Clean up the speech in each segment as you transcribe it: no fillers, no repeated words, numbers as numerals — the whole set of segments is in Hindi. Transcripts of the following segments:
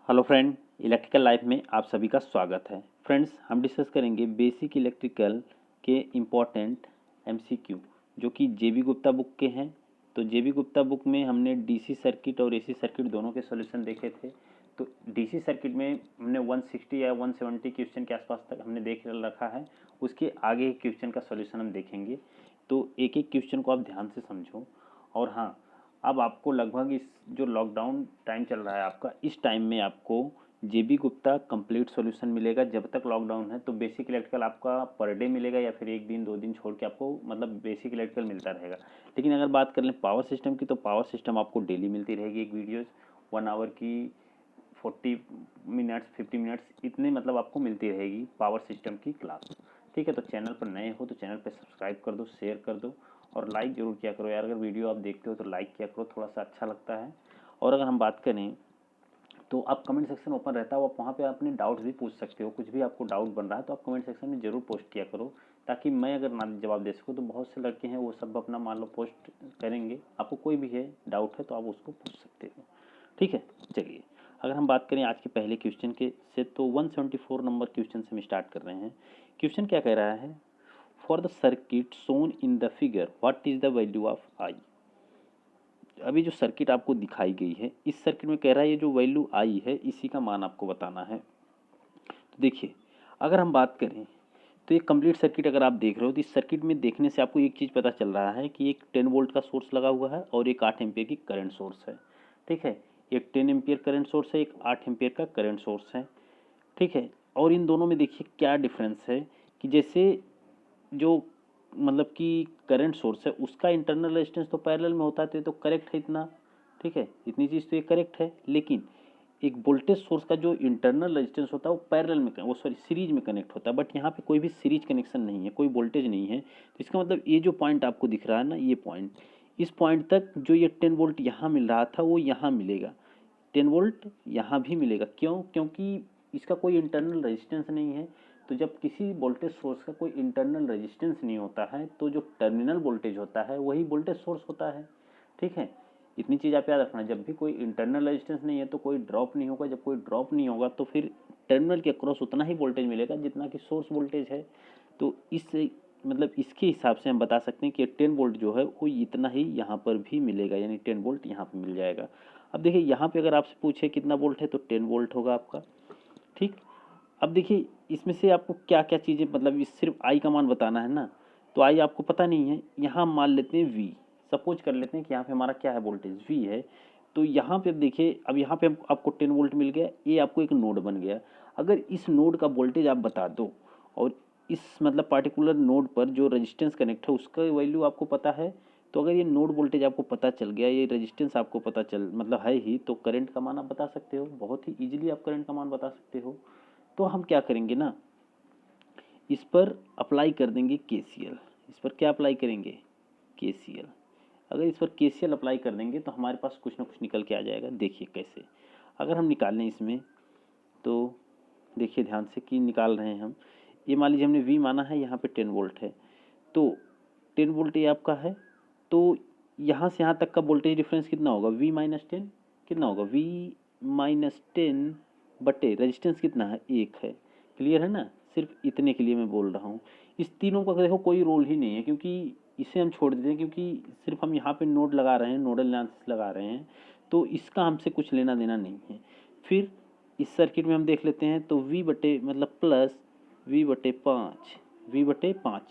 हेलो फ्रेंड, इलेक्ट्रिकल लाइफ में आप सभी का स्वागत है। फ्रेंड्स, हम डिस्कस करेंगे बेसिक इलेक्ट्रिकल के इम्पोर्टेंट एमसीक्यू जो कि जेबी गुप्ता बुक के हैं। तो जेबी गुप्ता बुक में हमने डीसी सर्किट और एसी सर्किट दोनों के सॉल्यूशन देखे थे। तो डीसी सर्किट में हमने 160 या 170 क्वेश्चन के आसपास तक हमने देख रखा है। उसके आगे क्वेश्चन का सॉल्यूशन हम देखेंगे। तो एक एक क्वेश्चन को आप ध्यान से समझो। और हाँ, अब आपको लगभग इस जो लॉकडाउन टाइम चल रहा है आपका, इस टाइम में आपको जेबी गुप्ता कंप्लीट सॉल्यूशन मिलेगा। जब तक लॉकडाउन है तो बेसिक इलेक्ट्रिकल आपका पर डे मिलेगा या फिर एक दिन दो दिन छोड़ के आपको मतलब बेसिक इलेक्ट्रिकल मिलता रहेगा। लेकिन अगर बात कर लें पावर सिस्टम की, तो पावर सिस्टम आपको डेली मिलती रहेगी एक वीडियोज़ 1 आवर की, 40 मिनट्स 50 मिनट्स इतने मतलब आपको मिलती रहेगी पावर सिस्टम की क्लास। ठीक है, तो चैनल पर नए हो तो चैनल पर सब्सक्राइब कर दो, शेयर कर दो और लाइक ज़रूर किया करो यार। अगर वीडियो आप देखते हो तो लाइक किया करो, थोड़ा सा अच्छा लगता है। और अगर हम बात करें तो आप कमेंट सेक्शन ओपन रहता है, आप वहाँ पे अपने डाउट्स भी पूछ सकते हो। कुछ भी आपको डाउट बन रहा है तो आप कमेंट सेक्शन में ज़रूर पोस्ट किया करो, ताकि मैं अगर ना जवाब दे सकूँ। तो बहुत से लड़के हैं वो सब अपना मान लो पोस्ट करेंगे, आपको कोई भी है डाउट है तो आप उसको पूछ सकते हो। ठीक है, चलिए अगर हम बात करें आज के पहले क्वेश्चन के से, तो 174 नंबर क्वेश्चन से हम स्टार्ट कर रहे हैं। क्वेश्चन क्या कह रहा है? For the circuit shown in the figure what is the value of I. अभी जो सर्किट आपको दिखाई गई है, इस सर्किट में कह रहा है ये जो वैल्यू आई है इसी का मान आपको बताना है। तो देखिए, अगर हम बात करें तो ये कंप्लीट सर्किट अगर आप देख रहे हो तो इस सर्किट में देखने से आपको एक चीज़ पता चल रहा है कि एक 10 वोल्ट का सोर्स लगा हुआ है और एक 8 एम्पियर की करंट सोर्स है। ठीक है, एक 10 एम्पियर करंट सोर्स है, एक 8 एम्पियर का करंट सोर्स है। ठीक है, और इन दोनों में देखिए क्या डिफरेंस है कि जैसे जो मतलब कि करंट सोर्स है उसका इंटरनल रेजिस्टेंस तो पैरेलल में होता है, तो करेक्ट है इतना। ठीक है, इतनी चीज़ तो ये करेक्ट है। लेकिन एक वोल्टेज सोर्स का जो इंटरनल रेजिस्टेंस होता है वो पैरेलल में, वो सॉरी सीरीज में कनेक्ट होता है। बट यहाँ पे कोई भी सीरीज कनेक्शन नहीं है, कोई वोल्टेज नहीं है। तो इसका मतलब ये जो पॉइंट आपको दिख रहा है ना, ये पॉइंट, इस पॉइंट तक जो ये 10 वोल्ट यहाँ मिल रहा था वो यहाँ मिलेगा, 10 वोल्ट यहाँ भी मिलेगा। क्यों? क्योंकि इसका कोई इंटरनल रेजिस्टेंस नहीं है। तो जब किसी वोल्टेज सोर्स का कोई इंटरनल रेजिस्टेंस नहीं होता है तो जो टर्मिनल वोल्टेज होता है वही वोल्टेज सोर्स होता है। ठीक है, इतनी चीज़ आप याद रखना, जब भी कोई इंटरनल रेजिस्टेंस नहीं है तो कोई ड्रॉप नहीं होगा। जब कोई ड्रॉप नहीं होगा तो फिर टर्मिनल के अक्रॉस उतना ही वोल्टेज मिलेगा जितना कि सोर्स वोल्टेज है। तो इस मतलब इसके हिसाब से हम बता सकते हैं कि 10 वोल्ट जो है वो इतना ही यहाँ पर भी मिलेगा, यानी 10 वोल्ट यहाँ पर मिल जाएगा। अब देखिए यहाँ पे अगर आपसे पूछे कितना वोल्ट है तो 10 वोल्ट होगा आपका। ठीक, अब देखिए इसमें से आपको क्या क्या चीज़ें, मतलब इस सिर्फ आई का मान बताना है ना, तो आई आपको पता नहीं है। यहाँ हम मान लेते हैं वी, सपोज कर लेते हैं कि यहाँ पे हमारा क्या है, वोल्टेज वी है। तो यहाँ पे देखिए, अब यहाँ पे आपको 10 वोल्ट मिल गया, ये आपको एक नोड बन गया। अगर इस नोड का वोल्टेज आप बता दो और इस मतलब पार्टिकुलर नोड पर जो रेजिस्टेंस कनेक्ट है उसका वैल्यू आपको पता है, तो अगर ये नोड वोल्टेज आपको पता चल गया, ये रेजिस्टेंस आपको पता चल मतलब है ही, तो करंट का मान आप बता सकते हो। बहुत ही इजीली आप करंट का मान बता सकते हो। तो हम क्या करेंगे ना, इस पर अप्लाई कर देंगे केसीएल। इस पर क्या अप्लाई करेंगे? केसीएल। अगर इस पर केसीएल अप्लाई कर देंगे तो हमारे पास कुछ ना कुछ निकल के आ जाएगा। देखिए कैसे, अगर हम निकाल लें इसमें, तो देखिए ध्यान से कि निकाल रहे हैं हम। ये मान लीजिए हमने वी माना है, यहाँ पे 10 वोल्ट है, तो 10 वोल्ट ये आपका है। तो यहाँ से यहाँ तक का वोल्टेज डिफरेंस कितना होगा? V-10 कितना होगा? V-10 बटे रेजिस्टेंस कितना है? 1 है। क्लियर है ना? सिर्फ इतने के लिए मैं बोल रहा हूँ। इस तीनों का देखो कोई रोल ही नहीं है, क्योंकि इसे हम छोड़ देते हैं, क्योंकि सिर्फ हम यहाँ पे नोड लगा रहे हैं, नोडल एनालिसिस लगा रहे हैं, तो इसका हमसे कुछ लेना देना नहीं है। फिर इस सर्किट में हम देख लेते हैं, तो V बटे मतलब प्लस V/5, V/5।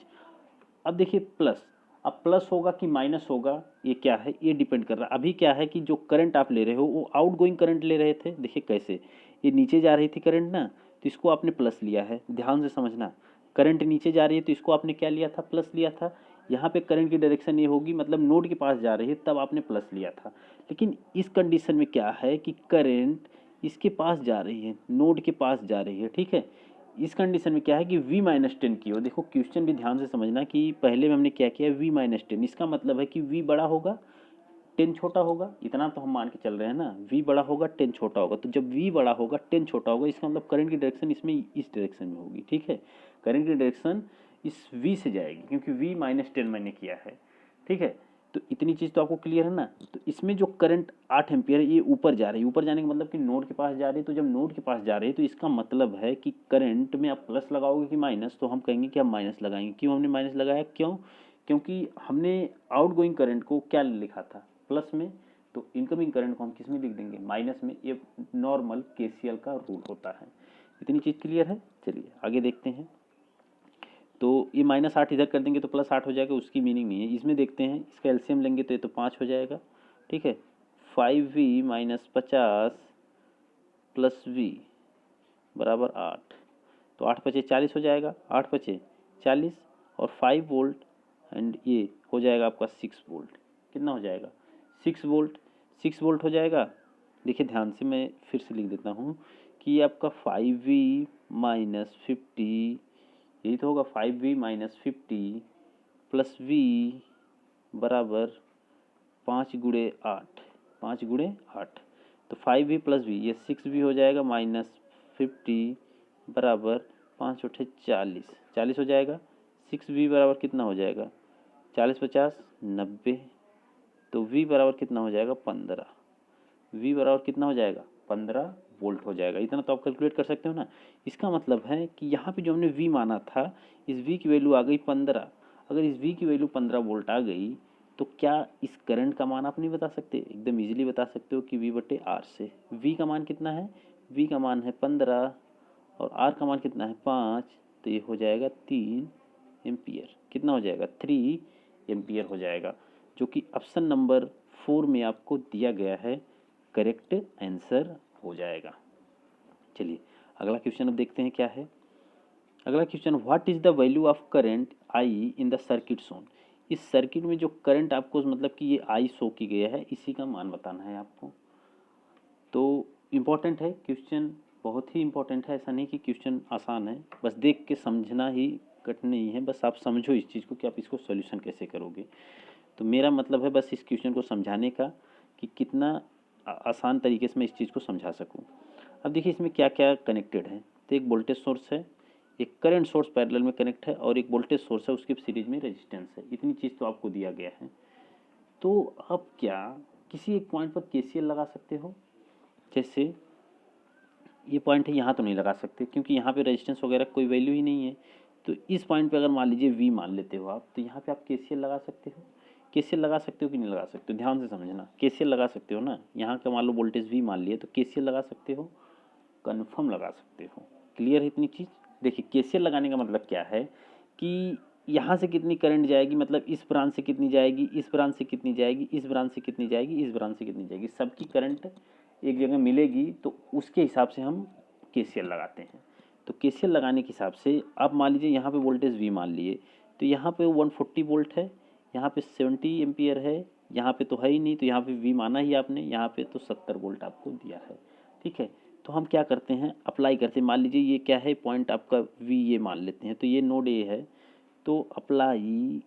अब देखिए प्लस, अब प्लस होगा कि माइनस होगा, ये क्या है, ये डिपेंड कर रहा है। अभी क्या है कि जो करंट आप ले रहे हो वो आउट गोइंग करंट ले रहे थे। देखिए कैसे, ये नीचे जा रही थी करंट ना, तो इसको आपने प्लस लिया है। ध्यान से समझना, करंट नीचे जा रही है तो इसको आपने क्या लिया था? प्लस लिया था। यहाँ पे करंट की डायरेक्शन ये होगी, मतलब नोड के पास जा रही है, तब आपने प्लस लिया था। लेकिन इस कंडीशन में क्या है कि करंट इसके पास जा रही है, नोड के पास जा रही है। ठीक है, इस कंडीशन में क्या है कि V-10 की हो। देखो क्वेश्चन भी ध्यान से समझना कि पहले में हमने क्या किया, V-10, इसका मतलब है कि V बड़ा होगा 10 छोटा होगा। इतना तो हम मान के चल रहे हैं ना, V बड़ा होगा 10 छोटा होगा। तो जब V बड़ा होगा 10 छोटा होगा, इसका मतलब करंट की डायरेक्शन इसमें इस डायरेक्शन में होगी। ठीक है, करंट की डायरेक्शन इस V से जाएगी, क्योंकि V-10 मैंने किया है। ठीक है, तो इतनी चीज़ तो आपको क्लियर है ना। तो इसमें जो करंट 8 एम्पियर है ये ऊपर जा रही है, ऊपर जाने का मतलब कि नोड के पास जा रही है। तो जब नोड के पास जा रही है तो इसका मतलब है कि करंट में आप प्लस लगाओगे कि माइनस, तो हम कहेंगे कि हम माइनस लगाएंगे। क्यों हमने माइनस लगाया, क्यों, क्योंकि हमने आउटगोइंग करंट को क्या लिखा था, प्लस में, तो इनकमिंग करंट को हम किस में लिख देंगे, माइनस में। ये नॉर्मल केसीएल का रूल होता है। इतनी चीज़ क्लियर है। चलिए आगे देखते हैं। तो ये -8 इधर कर देंगे तो +8 हो जाएगा, उसकी मीनिंग नहीं है। इसमें देखते हैं, इसका एलसीएम लेंगे तो ये तो 5 हो जाएगा। ठीक है, 5v - 50 + v बराबर 8। तो 8 पचे 40 हो जाएगा, 8 पचे 40 और 5 वोल्ट एंड ये हो जाएगा आपका 6 वोल्ट। कितना हो जाएगा, 6 वोल्ट। 6 वोल्ट हो जाएगा। देखिए ध्यान से मैं फिर से लिख देता हूँ कि आपका 5v - 50, यही तो होगा, 5v - 50 + v बराबर 5 गुणे 8, 5 गुणे 8। तो 5v + v, ये 6v हो जाएगा, -50 बराबर 5 × 40, 40 हो जाएगा। 6v बराबर कितना हो जाएगा, 40 50 90। तो v बराबर कितना हो जाएगा, 15। v बराबर कितना हो जाएगा, 15 वोल्ट हो जाएगा। इतना तो आप कैलकुलेट कर सकते हो ना। इसका मतलब है कि यहाँ पे जो हमने v माना था, इस v की वैल्यू आ गई 15। अगर इस v की वैल्यू 15 वोल्ट आ गई तो क्या इस करंट का मान आप नहीं बता सकते, एकदम इजीली बता सकते हो कि v/r से। v का मान कितना है, v का मान है 15 और r का मान कितना है 5, तो ये हो जाएगा 3 एम्पियर। कितना हो जाएगा, 3 एम्पियर हो जाएगा, जो कि ऑप्शन नंबर 4 में आपको दिया गया है, करेक्ट आंसर हो जाएगा। चलिए अगला क्वेश्चन अब देखते हैं क्या है। अगला question, what is the value of current I in the circuit shown. इस सर्किट में जो करंट आपको, मतलब कि ये आई शो की गया है, इसी का मान बताना है आपको। तो इम्पॉर्टेंट है क्वेश्चन, बहुत ही इम्पॉर्टेंट है। ऐसा नहीं कि क्वेश्चन आसान है, बस देख के समझना ही कठिन नहीं है, बस आप समझो इस चीज़ को कि आप इसको सॉल्यूशन कैसे करोगे। तो मेरा मतलब है बस इस क्वेश्चन को समझाने का कि कितना आसान तरीके से मैं इस चीज़ को समझा सकूं। अब देखिए इसमें क्या क्या कनेक्टेड है। तो एक वोल्टेज सोर्स है, एक करंट सोर्स पैरेलल में कनेक्ट है और एक वोल्टेज सोर्स है, उसके सीरीज में रेजिस्टेंस है। इतनी चीज़ तो आपको दिया गया है। तो अब क्या किसी एक पॉइंट पर केसीएल लगा सकते हो। जैसे ये पॉइंट है, यहाँ तो नहीं लगा सकते क्योंकि यहाँ पे रेजिस्टेंस वगैरह कोई वैल्यू ही नहीं है। तो इस पॉइंट पे अगर मान लीजिए वी मान लेते हो आप, तो यहाँ पे आप केसीएल लगा सकते हो। केसीएल लगा सकते हो कि नहीं लगा सकते हो, ध्यान से समझना। केसीएल लगा सकते हो ना, यहाँ का मान लो वोल्टेज वी मान लिए तो केसीएल लगा सकते हो, कन्फर्म लगा सकते हो। क्लियर है इतनी चीज़। देखिए केसीएल लगाने का मतलब क्या है कि यहाँ से कितनी करंट जाएगी, मतलब इस ब्रांच से कितनी जाएगी, इस ब्रांच से कितनी जाएगी, इस ब्रांच से कितनी जाएगी, इस ब्रांच से कितनी जाएगी, सबकी करंट एक जगह मिलेगी, तो उसके हिसाब से हम केसीएल लगाते हैं। तो केसीएल लगाने के हिसाब से आप मान लीजिए यहाँ पे वोल्टेज वी मान लिए, तो यहाँ पे 140 वोल्ट है, यहाँ पे 70 एम्पियर है, यहाँ पे तो है ही नहीं, तो यहाँ पे वी माना ही आपने, यहाँ पे तो 70 वोल्ट आपको दिया है। ठीक है, तो हम क्या करते हैं, अप्लाई करते हैं। मान लीजिए ये क्या है, पॉइंट आपका वी ये मान लेते हैं, तो ये नोड ए है, तो apply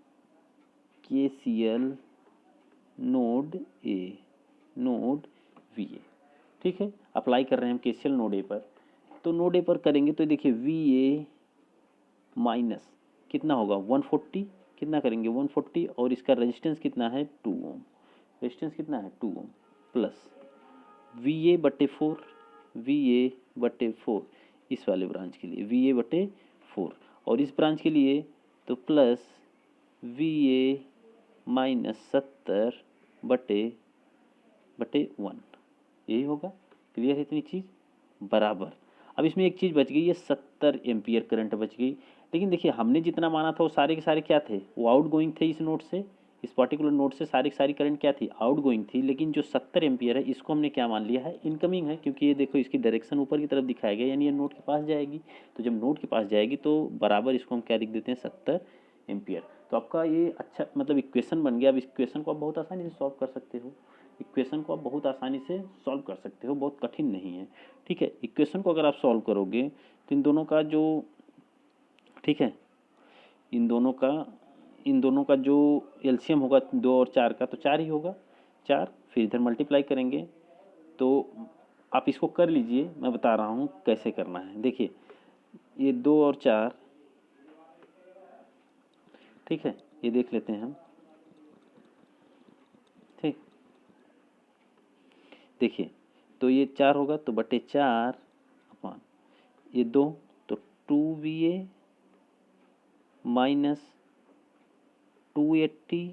KCL node A, node V A. ठीक है, अप्लाई कर रहे हैं हम केसीएल नोड ए पर। तो नोड ए पर करेंगे तो देखिए वी ए माइनस कितना होगा 140, कितना करेंगे 140, और इसका रेजिस्टेंस कितना है 2 ओम, रेजिस्टेंस कितना है 2 ओम, प्लस VA/4, VA/4 इस वाले ब्रांच के लिए VA/4, और इस ब्रांच के लिए तो प्लस VA - 70/1, यही होगा। क्लियर है इतनी चीज़, बराबर। अब इसमें एक चीज़ बच गई, ये 70 एम्पियर करंट बच गई। लेकिन देखिए हमने जितना माना था वो सारे के सारे क्या थे, वो आउट गोइंग थे। इस नोड से, इस पर्टिकुलर नोड से सारी की सारी करंट क्या थी, आउट गोइंग थी। लेकिन जो 70 एम्पियर है इसको हमने क्या मान लिया है, इनकमिंग है, क्योंकि ये देखो इसकी डायरेक्शन ऊपर की तरफ दिखाया गया, यानी ये नोड के पास जाएगी। तो जब नोड के पास जाएगी तो बराबर इसको हम क्या लिख देते हैं, 70 एम्पियर। तो आपका ये अच्छा मतलब इक्वेशन बन गया। अब इस इक्वेशन को आप बहुत आसानी से सॉल्व कर सकते हो। इक्वेशन को आप बहुत आसानी से सॉल्व कर सकते हो, बहुत कठिन नहीं है। ठीक है, इक्वेशन को अगर आप सॉल्व करोगे तो इन दोनों का जो, ठीक है, इन दोनों का जो एलसीएम होगा 2 और 4 का, तो 4 ही होगा, 4। फिर इधर मल्टीप्लाई करेंगे। तो आप इसको कर लीजिए, मैं बता रहा हूँ कैसे करना है। देखिए ये 2 और 4, ठीक है, ये देख लेते हैं हम। देखिए, तो ये 4 होगा तो बटे 4 अपॉन ये 2, तो 2VA माइनस 280,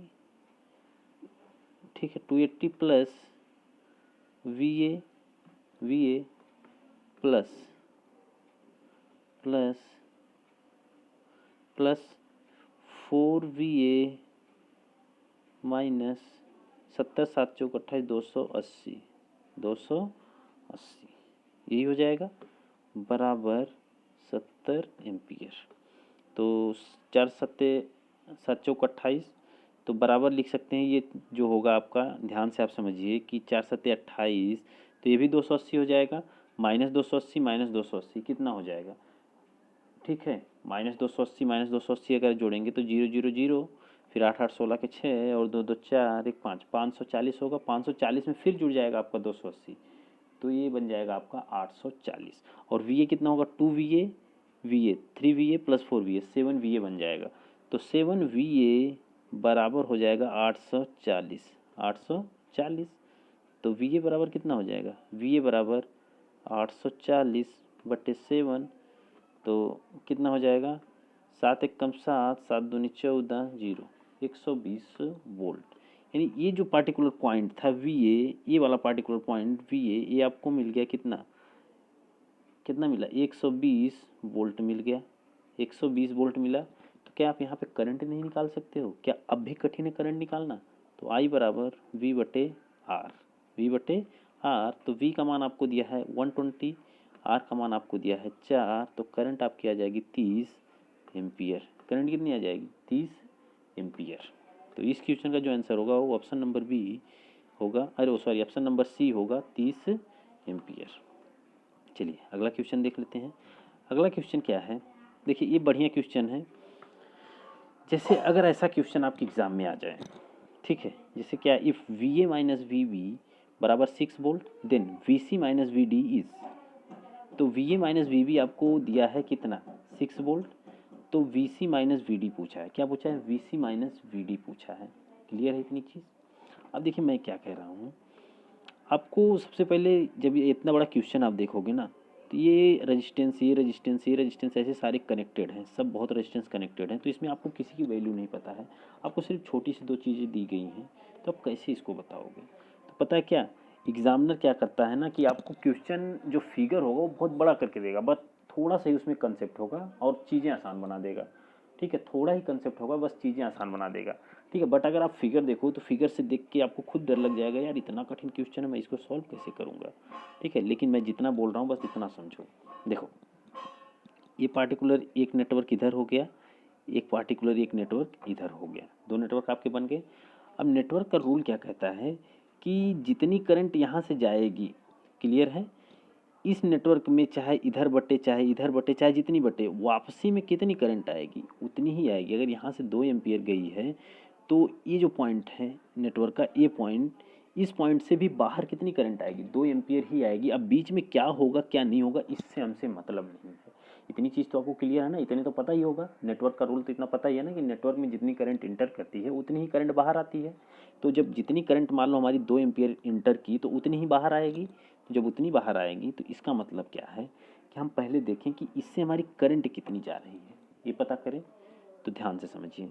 ठीक है, 280 plus VA plus plus plus 4VA minus 70 7 चौक 28 280 यही हो जाएगा बराबर 70 एम्पियर। तो 4 सत्ते 7 चौक 28, तो बराबर लिख सकते हैं, ये जो होगा आपका ध्यान से आप समझिए कि 4 सत्ते 28, तो ये भी 280 हो जाएगा, माइनस 280 कितना हो जाएगा, ठीक है, -280 अगर जोड़ेंगे तो 0 0 0, फिर 8 8 16 के 6 और 2 2 4 1 5 540 होगा, 540 में फिर जुड़ जाएगा आपका 280, तो ये बन जाएगा आपका 840। और VA कितना होगा, 2VA 3VA plus 4VA 7VA बन जाएगा, तो 7VA बराबर हो जाएगा 840। तो VA बराबर कितना हो जाएगा, VA बराबर 840/7, तो कितना हो जाएगा, 7 एक कम 7 7 दूनी 14 0 120 वोल्ट। यानी ये जो पार्टिकुलर पॉइंट था VA, ये वाला पार्टिकुलर पॉइंट VA, ये आपको मिल गया कितना मिला, 120 वोल्ट मिल गया, 120 वोल्ट मिला। तो क्या आप यहाँ पे करंट नहीं निकाल सकते हो, क्या अब भी कठिन है करंट निकालना, तो I बराबर V/R, तो V का मान आपको दिया है 120, R का मान आपको दिया है 4, तो करंट आपकी आ जाएगी 30 एम्पियर। करंट कितनी आ जाएगी, 30 एम्पियर। तो इस क्वेश्चन का जो आंसर होगा वो ऑप्शन नंबर बी होगा, ऑप्शन नंबर सी होगा, 30 एम्पियर। चलिए अगला क्वेश्चन देख लेते हैं। अगला क्वेश्चन क्या है, देखिए ये बढ़िया क्वेश्चन है। जैसे अगर ऐसा क्वेश्चन आपके एग्जाम में आ जाए, ठीक है, जैसे क्या, इफ़ VA माइनस VB बराबर 6 volt, then VC minus VD is, तो VA माइनस VB आपको दिया है कितना, 6 वोल्ट, तो VC माइनस VD पूछा है, क्या पूछा है, VC माइनस VD पूछा है। क्लियर है इतनी चीज़। अब देखिए मैं क्या कह रहा हूँ, आपको सबसे पहले जब ये इतना बड़ा क्वेश्चन आप देखोगे ना, तो ये रेजिस्टेंस ऐसे सारे कनेक्टेड हैं, सब बहुत रेजिस्टेंस कनेक्टेड हैं, तो इसमें आपको किसी की वैल्यू नहीं पता है, आपको सिर्फ छोटी सी 2 चीज़ें दी गई हैं, तो आप कैसे इसको बताओगे। तो पता है क्या, एग्जामिनर क्या करता है ना कि आपको क्वेश्चन जो फिगर होगा वो बहुत बड़ा करके देगा, बस थोड़ा सा ही उसमें कंसेप्ट होगा और चीज़ें आसान बना देगा, ठीक है, थोड़ा ही कंसेप्ट होगा, बस चीज़ें आसान बना देगा, ठीक है। बट अगर आप फिगर देखो तो फिगर से देख के आपको खुद डर लग जाएगा, यार इतना कठिन क्वेश्चन है, मैं इसको सॉल्व कैसे करूँगा, ठीक है। लेकिन मैं जितना बोल रहा हूँ बस इतना समझो। देखो ये पार्टिकुलर एक नेटवर्क इधर हो गया, एक पार्टिकुलर एक नेटवर्क इधर हो गया, 2 नेटवर्क आपके बन गए। अब नेटवर्क का रूल क्या कहता है कि जितनी करंट यहाँ से जाएगी, क्लियर है, इस नेटवर्क में चाहे इधर बटे चाहे जितनी बटे, वापसी में कितनी करंट आएगी, उतनी ही आएगी। अगर यहाँ से 2 एम्पियर गई है तो ये जो पॉइंट है नेटवर्क का, ये पॉइंट, इस पॉइंट से भी बाहर कितनी करंट आएगी, 2 एम्पियर ही आएगी। अब बीच में क्या होगा क्या नहीं होगा इससे हमसे मतलब नहीं है। इतनी चीज़ तो आपको क्लियर है ना, इतने तो पता ही होगा, नेटवर्क का रूल तो इतना पता ही है ना कि नेटवर्क में जितनी करंट इंटर करती है उतनी ही करंट बाहर आती है। तो जब जितनी करंट मान लो हमारी 2 एम्पियर इंटर की तो उतनी ही बाहर आएगी। तो जब उतनी बाहर आएगी तो इसका मतलब क्या है कि हम पहले देखें कि इससे हमारी करंट कितनी जा रही है, ये पता करें। तो ध्यान से समझिए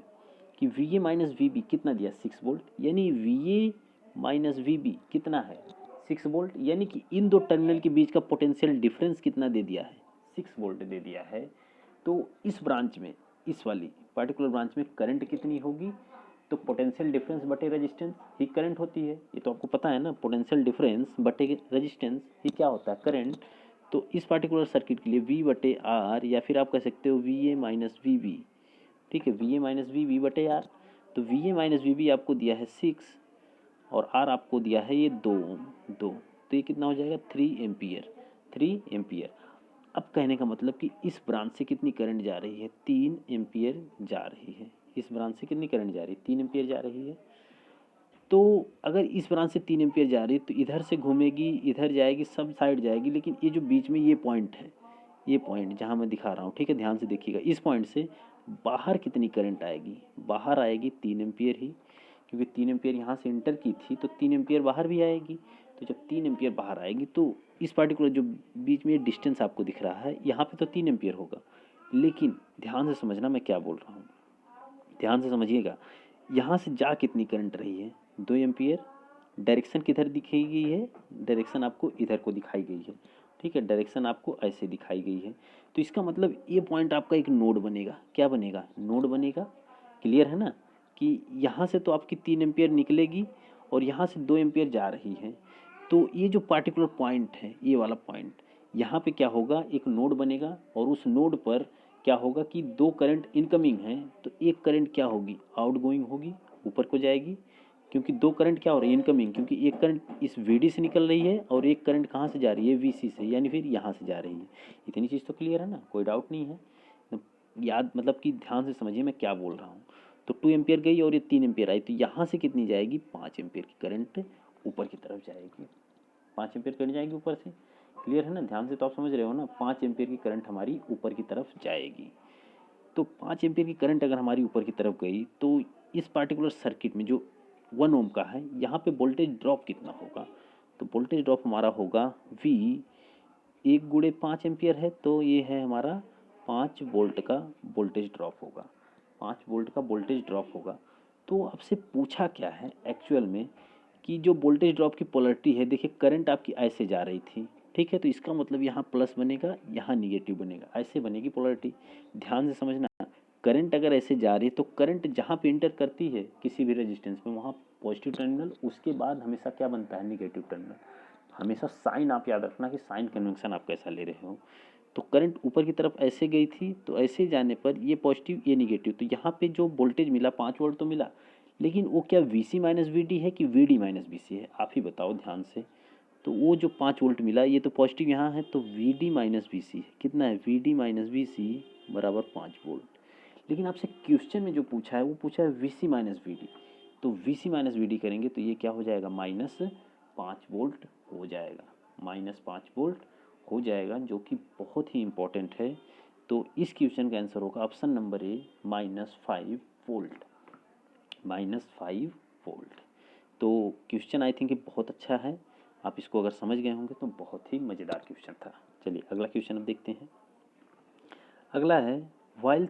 कि VA माइनस VB कितना दिया, 6 वोल्ट, यानी VA माइनस VB कितना है, 6 वोल्ट, यानी कि इन 2 टर्मिनल के बीच का पोटेंशियल डिफरेंस कितना दे दिया है, 6 वोल्ट दे दिया है। तो इस ब्रांच में, इस वाली पार्टिकुलर ब्रांच में करंट कितनी होगी, तो पोटेंशियल डिफरेंस बटे रेजिस्टेंस ही करंट होती है, ये तो आपको पता है ना, पोटेंशियल डिफरेंस बटे रेजिस्टेंस ही क्या होता है, करंट। तो इस पार्टिकुलर सर्किट के लिए V/R, या फिर आप कह सकते हो VA माइनस VB, ठीक है, VA माइनस VB/R। तो VA माइनस VB आपको दिया है 6 और R आपको दिया है ये 2, तो ये कितना हो जाएगा, 3 एम्पियर। अब कहने का मतलब कि इस ब्रांच से कितनी करंट जा रही है, 3 एम्पियर जा रही है। इस ब्रांच से कितनी करंट जा रही है, 3 एम्पियर जा रही है। तो अगर इस ब्रांच से 3 एम्पियर जा रही है तो इधर से घूमेगी, इधर जाएगी, सब साइड जाएगी, लेकिन ये जो बीच में ये पॉइंट है, ये पॉइंट जहाँ मैं दिखा रहा हूँ, ठीक है, ध्यान से देखिएगा, इस पॉइंट से बाहर कितनी करंट आएगी, बाहर आएगी 3 एम्पियर ही, क्योंकि 3 एम्पियर यहाँ से इंटर की थी तो 3 एम्पियर बाहर भी आएगी। तो तो जब 3 एम्पियर बाहर आएगी तो इस पार्टिकुलर जो बीच में डिस्टेंस आपको दिख रहा है यहाँ पे तो 3 एम्पियर होगा, लेकिन ध्यान से समझना मैं क्या बोल रहा हूँ, ध्यान से समझिएगा। यहाँ से जा कितनी करंट रही है, 2 एम्पियर। डायरेक्शन किधर दिखाई गई है, डायरेक्शन आपको इधर को दिखाई गई है, ठीक है, डायरेक्शन आपको ऐसे दिखाई गई है। तो इसका मतलब ये पॉइंट आपका एक नोड बनेगा, क्या बनेगा, नोड बनेगा। क्लियर है ना, कि यहाँ से तो आपकी 3 एम्पियर निकलेगी और यहाँ से 2 एम्पियर जा रही है। तो ये जो पार्टिकुलर पॉइंट है, ये वाला पॉइंट, यहाँ पे क्या होगा, एक नोड बनेगा और उस नोड पर क्या होगा कि 2 करंट इनकमिंग हैं, तो एक करंट क्या होगी, आउटगोइंग होगी, ऊपर को जाएगी। क्योंकि 2 करंट क्या हो रही है, इनकमिंग, क्योंकि एक करंट इस वीडी से निकल रही है और एक करंट कहाँ से जा रही है, वीसी से, यानी फिर यहाँ से जा रही है। इतनी चीज़ तो क्लियर है ना, कोई डाउट नहीं है। याद मतलब कि ध्यान से समझिए मैं क्या बोल रहा हूँ। तो 2 एम्पियर गई और ये 3 एम्पियर आई, तो यहाँ से कितनी जाएगी, 5 एम्पियर की करंट ऊपर की तरफ जाएगी, 5 एम्पियर करंट जाएगी ऊपर से। क्लियर है ना, ध्यान से तो आप समझ रहे हो ना, 5 एम्पियर की करंट हमारी ऊपर की तरफ जाएगी। तो 5 एम्पियर की करंट अगर हमारी ऊपर की तरफ गई तो इस पार्टिकुलर सर्किट में जो 1 ओम का है, यहाँ पे वोल्टेज ड्रॉप कितना होगा, तो वोल्टेज ड्रॉप हमारा होगा V, 1 गुणे 5 एम्पियर है तो ये है हमारा 5 वोल्ट का वोल्टेज ड्रॉप होगा, 5 वोल्ट का वोल्टेज ड्रॉप होगा। तो आपसे पूछा क्या है एक्चुअल में कि जो वोल्टेज ड्रॉप की पोलरिटी है, देखिए करंट आपकी ऐसे जा रही थी, ठीक है, तो इसका मतलब यहाँ प्लस बनेगा, यहाँ निगेटिव बनेगा, ऐसे बनेगी पोलरिटी। ध्यान से समझना, करंट अगर ऐसे जा रही है तो करंट जहाँ पे इंटर करती है किसी भी रेजिस्टेंस में, वहाँ पॉजिटिव टर्मिनल, उसके बाद हमेशा क्या बनता है, निगेटिव टर्मिनल। हमेशा साइन आप याद रखना कि साइन कन्वेंशन आप कैसा ले रहे हो। तो करंट ऊपर की तरफ ऐसे गई थी, तो ऐसे जाने पर ये पॉजिटिव ये निगेटिव, तो यहाँ पे जो वोल्टेज मिला 5 वोल्ट तो मिला, लेकिन वो क्या VC माइनस VD है कि VD माइनस VC है, आप ही बताओ ध्यान से। तो वो जो 5 वोल्ट मिला, ये तो पॉजिटिव यहाँ है, तो VD माइनस VC है, कितना है, VD माइनस VC बराबर 5 वोल्ट। लेकिन आपसे क्वेश्चन में जो पूछा है वो पूछा है VC माइनस VD, तो VC माइनस VD करेंगे तो ये क्या हो जाएगा, -5 वोल्ट हो जाएगा, -5 वोल्ट हो जाएगा, जो कि बहुत ही इम्पोर्टेंट है। तो इस क्वेश्चन का आंसर होगा option number A, -5 volt, -5 volt. तो क्वेश्चन आई थिंक बहुत अच्छा है, आप इसको अगर समझ गए होंगे तो बहुत ही मज़ेदार क्वेश्चन था। चलिए अगला क्वेश्चन अब देखते हैं। अगला है, while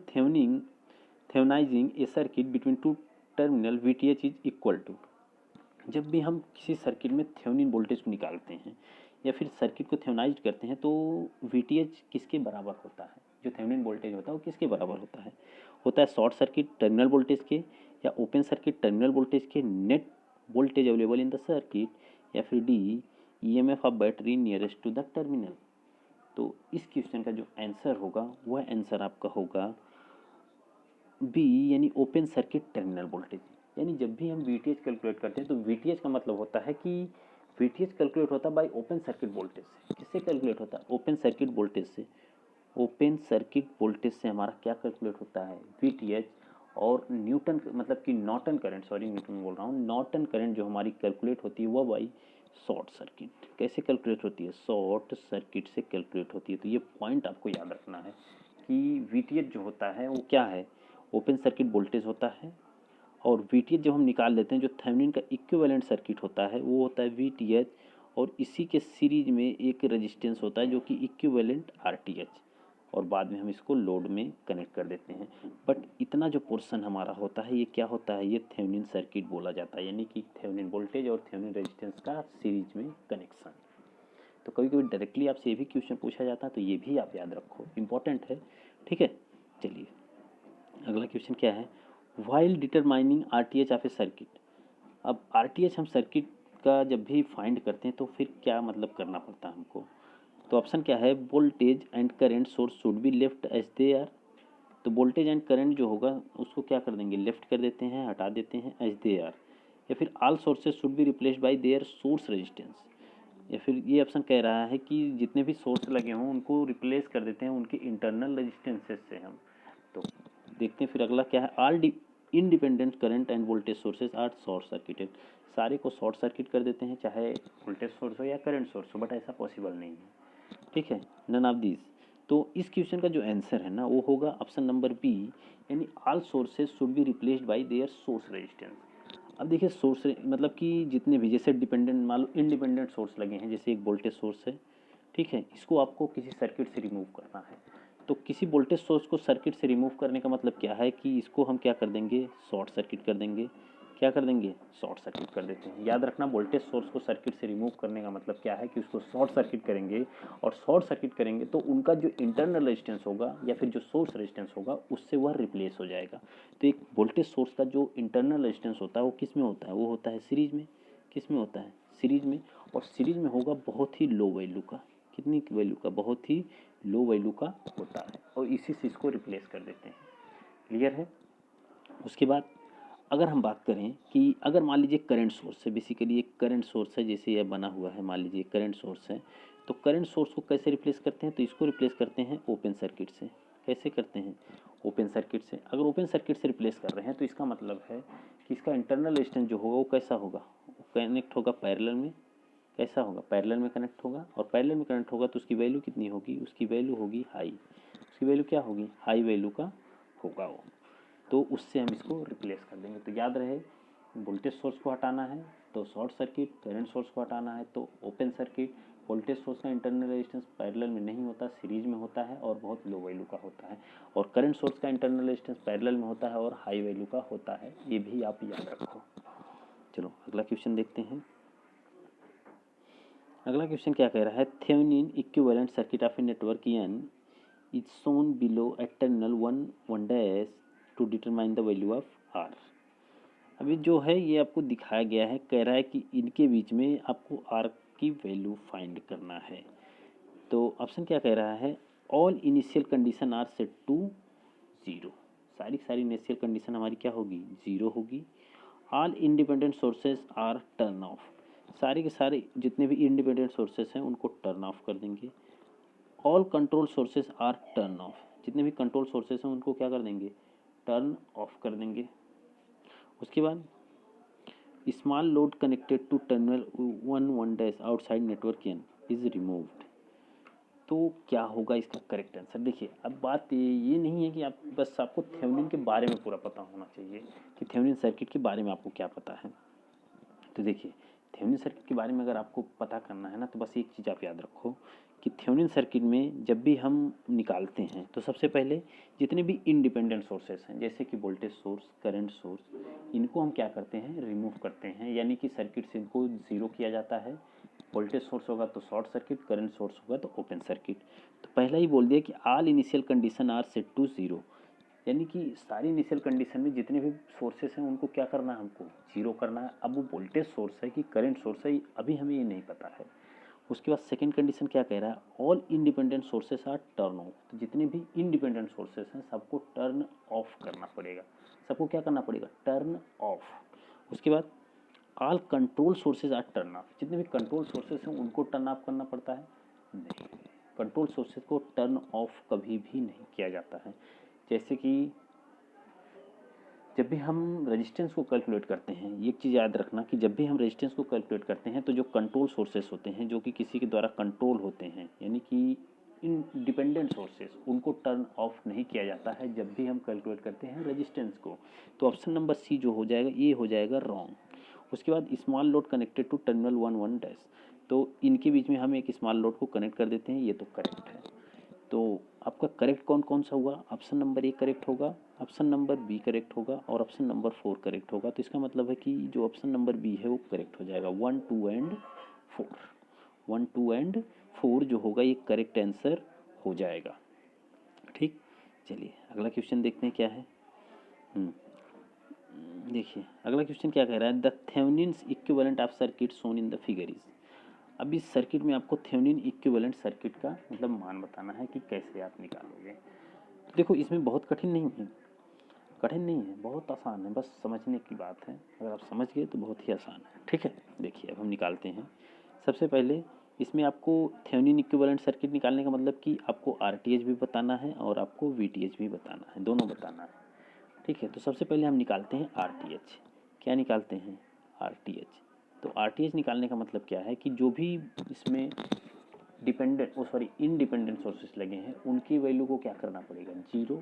thevenizing a circuit between 2 terminal VTH is equal to. जब भी हम किसी सर्किट में थेवेनिन वोल्टेज को निकालते हैं या फिर सर्किट को थेवेनाइज करते हैं तो VTH किसके बराबर होता है, जो थेवेनिन वोल्टेज होता है वो किसके बराबर होता है शॉर्ट सर्किट टर्मिनल वोल्टेज के, या ओपन सर्किट टर्मिनल वोल्टेज के net voltage available in the circuit, या फिर D, EMF of battery nearest to the terminal. तो इस क्वेश्चन का जो आंसर होगा वह आंसर आपका होगा बी, यानी ओपन सर्किट टर्मिनल वोल्टेज। यानी जब भी हम VTH कैलकुलेट करते हैं तो VTH का मतलब होता है कि VTH कैलकुलेट होता है बाय ओपन सर्किट वोल्टेज से। किससे कैलकुलेट होता है, ओपन सर्किट वोल्टेज से। ओपन सर्किट वोल्टेज से हमारा क्या कैलकुलेट होता है, VTH। और न्यूटन मतलब कि नॉर्टन करंट, सॉरी न्यूटन बोल रहा हूँ, नॉर्टन करंट जो हमारी कैलकुलेट होती है वह बाई शॉर्ट सर्किट। कैसे कैलकुलेट होती है, शॉर्ट सर्किट से कैलकुलेट होती है। तो ये पॉइंट आपको याद रखना है कि VTH जो होता है वो क्या है, ओपन सर्किट वोल्टेज होता है। और VTH जब हम निकाल लेते हैं, जो थेवेनिन का इक्विवेलेंट सर्किट होता है वो होता है VTH, और इसी के सीरीज में एक रेजिस्टेंस होता है जो कि इक्विवेलेंट RTH, और बाद में हम इसको लोड में कनेक्ट कर देते हैं। बट इतना जो पोर्शन हमारा होता है ये क्या होता है, ये थेवेनिन सर्किट बोला जाता है, यानी कि थेवेनिन वोल्टेज और थेवेनिन रेजिस्टेंस का सीरीज में कनेक्शन। तो कभी कभी डायरेक्टली आपसे ये भी क्वेश्चन पूछा जाता है, तो ये भी आप याद रखो, इंपॉर्टेंट है, ठीक है। चलिए अगला क्वेश्चन क्या है, while determining RTH of A circuit. अब RTH हम सर्किट का जब भी फाइंड करते हैं तो फिर क्या मतलब करना पड़ता है हमको। तो ऑप्शन क्या है, voltage and current source should be left as they are. तो वोल्टेज एंड करंट जो होगा उसको क्या कर देंगे, लेफ्ट कर देते हैं, हटा देते हैं, एज दे आर। या फिर all sources should be replaced by their source resistance. या फिर ये ऑप्शन कह रहा है कि जितने भी सोर्स लगे हों उनको रिप्लेस कर देते हैं उनके इंटरनल रेजिस्टेंसेस से हम। तो देखते हैं फिर अगला क्या है, all independent current and voltage sources are short circuited. सारे को शॉर्ट सर्किट कर देते हैं, चाहे वोल्टेज सोर्स हो या करंट सोर्स हो, बट ऐसा पॉसिबल नहीं है, ठीक है, नन ऑफ दीज। तो इस क्वेश्चन का जो आंसर है ना वो होगा ऑप्शन नंबर बी, यानी all sources should be replaced by their source resistance. अब देखिए सोर्स मतलब कि जितने भी जैसे डिपेंडेंट मान लो इंडिपेंडेंट सोर्स लगे हैं, जैसे एक वोल्टेज सोर्स है, ठीक है, इसको आपको किसी सर्किट से रिमूव करना है। तो किसी वोल्टेज सोर्स को सर्किट से रिमूव करने का मतलब क्या है कि इसको हम क्या कर देंगे, शॉर्ट सर्किट कर देंगे। क्या कर देंगे, शॉर्ट सर्किट कर देते हैं। याद रखना वोल्टेज सोर्स को सर्किट से रिमूव करने का मतलब क्या है कि उसको शॉर्ट सर्किट करेंगे, और शॉर्ट सर्किट करेंगे तो उनका जो इंटरनल रेजिस्टेंस होगा या फिर जो सोर्स रेजिस्टेंस होगा उससे वह रिप्लेस हो जाएगा। तो एक वोल्टेज सोर्स का जो इंटरनल रेजिस्टेंस होता है वो किस में होता है, वो होता है सीरीज में। किस में होता है, सीरीज में। और सीरीज में होगा बहुत ही लो वैल्यू का, कितनी वैल्यू का, बहुत ही लो वैल्यू का होता है, और इसी से इसको रिप्लेस कर देते हैं। क्लियर है। उसके बाद अगर हम बात करें कि अगर मान लीजिए करंट सोर्स है, बेसिकली एक करंट सोर्स है, जैसे यह बना हुआ है, मान लीजिए करंट सोर्स है, तो करंट सोर्स को कैसे रिप्लेस करते हैं, तो इसको रिप्लेस करते हैं ओपन सर्किट से। कैसे करते हैं, ओपन सर्किट से। अगर ओपन सर्किट से रिप्लेस कर रहे हैं तो इसका मतलब है कि इसका इंटरनल रेजिस्टेंस जो होगा वो कैसा होगा, वो कनेक्ट होगा पैरेलल में। कैसा होगा, पैरेलल में कनेक्ट होगा, और पैरेलल में कनेक्ट होगा तो उसकी वैल्यू कितनी होगी, उसकी वैल्यू होगी हाई। उसकी वैल्यू क्या होगी, हाई वैल्यू का होगा वो। तो उससे हम इसको रिप्लेस कर देंगे। तो याद रहे, वोल्टेज सोर्स को हटाना है तो शॉर्ट सर्किट, करंट सोर्स को हटाना है तो ओपन सर्किट। वोल्टेज सोर्स का इंटरनल रेजिस्टेंस पैरेलल में नहीं होता, सीरीज में होता है और बहुत लो वैल्यू का होता है। और करंट सोर्स का इंटरनल रेजिस्टेंस पैरेलल में होता है और हाई वैल्यू का होता है। ये भी आप याद रखो। चलो अगला क्वेश्चन देखते हैं। अगला क्वेश्चन क्या कह रहा है, Thevenin equivalent circuit of a network N is shown below at terminal 1 dash two determine the value of R. अभी जो है ये आपको दिखाया गया है, कह रहा है कि इनके बीच में आपको आर की वैल्यू फाइंड करना है। तो ऑप्शन क्या कह रहा है, all initial condition are set to zero. सारी की सारी इनिशियल कंडीशन हमारी क्या होगी, ज़ीरो होगी। All independent sources are turn off. सारे के सारे जितने भी इंडिपेंडेंट सोर्सेज हैं उनको टर्न ऑफ कर देंगे। All control sources are turn off. जितने भी कंट्रोल सोर्सेज हैं उनको क्या कर देंगे, टर्न ऑफ कर देंगे। उसके बाद small load connected to terminal 1 dash outside network N is removed. तो क्या होगा इसका करेक्ट आंसर। देखिए अब बात ये नहीं है कि आप बस आपको थेवेनिन के बारे में पूरा पता होना चाहिए कि थेवेनिन सर्किट के बारे में आपको क्या पता है। तो देखिए थेवेनिन सर्किट के बारे में अगर आपको पता करना है ना, तो बस एक चीज़ आप याद रखो कि थेवेनिन सर्किट में जब भी हम निकालते हैं तो सबसे पहले जितने भी इंडिपेंडेंट सोर्सेस हैं, जैसे कि वोल्टेज सोर्स, करंट सोर्स, इनको हम क्या करते हैं, रिमूव करते हैं। यानी कि सर्किट से इनको ज़ीरो किया जाता है। वोल्टेज सोर्स होगा तो शॉर्ट सर्किट, करंट सोर्स होगा तो ओपन सर्किट। तो पहला ही बोल दिया कि all initial condition are set to zero, यानी कि सारी इनिशियल कंडीशन में जितने भी सोर्सेस हैं उनको क्या करना है, हमको जीरो करना है। अब वो वोल्टेज सोर्स है कि करंट सोर्स है अभी हमें ये नहीं पता है। उसके बाद सेकंड कंडीशन क्या कह रहा है, all independent sources are turn off. तो जितने भी इंडिपेंडेंट सोर्सेस हैं सबको टर्न ऑफ करना पड़ेगा। सबको क्या करना पड़ेगा, टर्न ऑफ। उसके बाद all control sources are turn off. जितने भी कंट्रोल सोर्सेज हैं उनको टर्न ऑफ करना पड़ता है, नहीं, कंट्रोल सोर्सेज को टर्न ऑफ कभी भी नहीं किया जाता है। जैसे कि जब भी हम रेजिस्टेंस को कैलकुलेट करते हैं, एक चीज़ याद रखना कि जब भी हम रेजिस्टेंस को कैलकुलेट करते हैं तो जो कंट्रोल सोर्सेस होते हैं जो कि किसी के द्वारा कंट्रोल होते हैं, यानी कि इंडिपेंडेंट सोर्सेस, उनको टर्न ऑफ नहीं किया जाता है जब भी हम कैलकुलेट करते हैं रेजिस्टेंस को। तो ऑप्शन नंबर सी जो हो जाएगा ये हो जाएगा रॉन्ग। उसके बाद small load connected to terminal 1 dash, तो इनके बीच में हम एक स्मॉल लोड को कनेक्ट कर देते हैं, ये तो करेक्ट है। तो आपका करेक्ट कौन कौन सा हुआ, ऑप्शन नंबर ए करेक्ट होगा, ऑप्शन नंबर बी करेक्ट होगा और ऑप्शन नंबर 4 करेक्ट होगा। तो इसका मतलब है कि जो ऑप्शन नंबर बी है वो करेक्ट हो जाएगा। 1, 2 एंड 4, 1, 2 एंड 4 जो होगा ये करेक्ट आंसर हो जाएगा। ठीक, चलिए अगला क्वेश्चन देखते हैं क्या है। देखिए अगला क्वेश्चन क्या कह रहा है, the Thevenin's equivalent of circuit shown in the figure is. अब इस सर्किट में आपको थेवेनिन इक्विवेलेंट सर्किट का मतलब मान बताना है कि कैसे आप निकालोगे। तो देखो इसमें बहुत कठिन नहीं है, कठिन नहीं है, बहुत आसान है, बस समझने की बात है। अगर आप समझ गए तो बहुत ही आसान है। ठीक है, देखिए अब हम निकालते हैं। सबसे पहले इसमें आपको थेवेनिन इक्विवेलेंट सर्किट निकालने का मतलब कि आपको आरटीएच भी बताना है और आपको वीटीएच भी बताना है, दोनों बताना है। ठीक है, तो सबसे पहले हम निकालते हैं आरटीएच। क्या निकालते हैं, आरटीएच। तो आरटीएच निकालने का मतलब क्या है कि जो भी इसमें इंडिपेंडेंट सोर्सेस लगे हैं उनकी वैल्यू को क्या करना पड़ेगा, जीरो,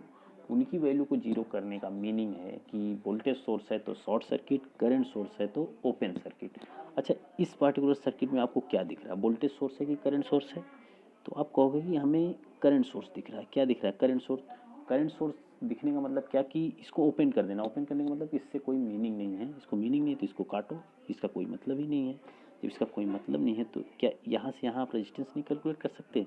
उनकी वैल्यू को जीरो करने का मीनिंग है कि वोल्टेज सोर्स है तो शॉर्ट सर्किट, करंट सोर्स है तो ओपन सर्किट। अच्छा, इस पार्टिकुलर सर्किट में आपको क्या दिख रहा है, वोल्टेज सोर्स है कि करंट सोर्स है? तो आप कहोगे कि हमें करंट सोर्स दिख रहा है। क्या दिख रहा है? Current source. करंट सोर्स दिखने का मतलब क्या कि इसको ओपन कर देना। ओपन करने का मतलब इससे कोई मीनिंग नहीं है, इसको मीनिंग नहीं है तो इसको काटो, इसका कोई मतलब ही नहीं है। जब इसका कोई मतलब नहीं है तो क्या यहाँ से यहाँ आप रेजिस्टेंस नहीं कैलकुलेट कर सकते?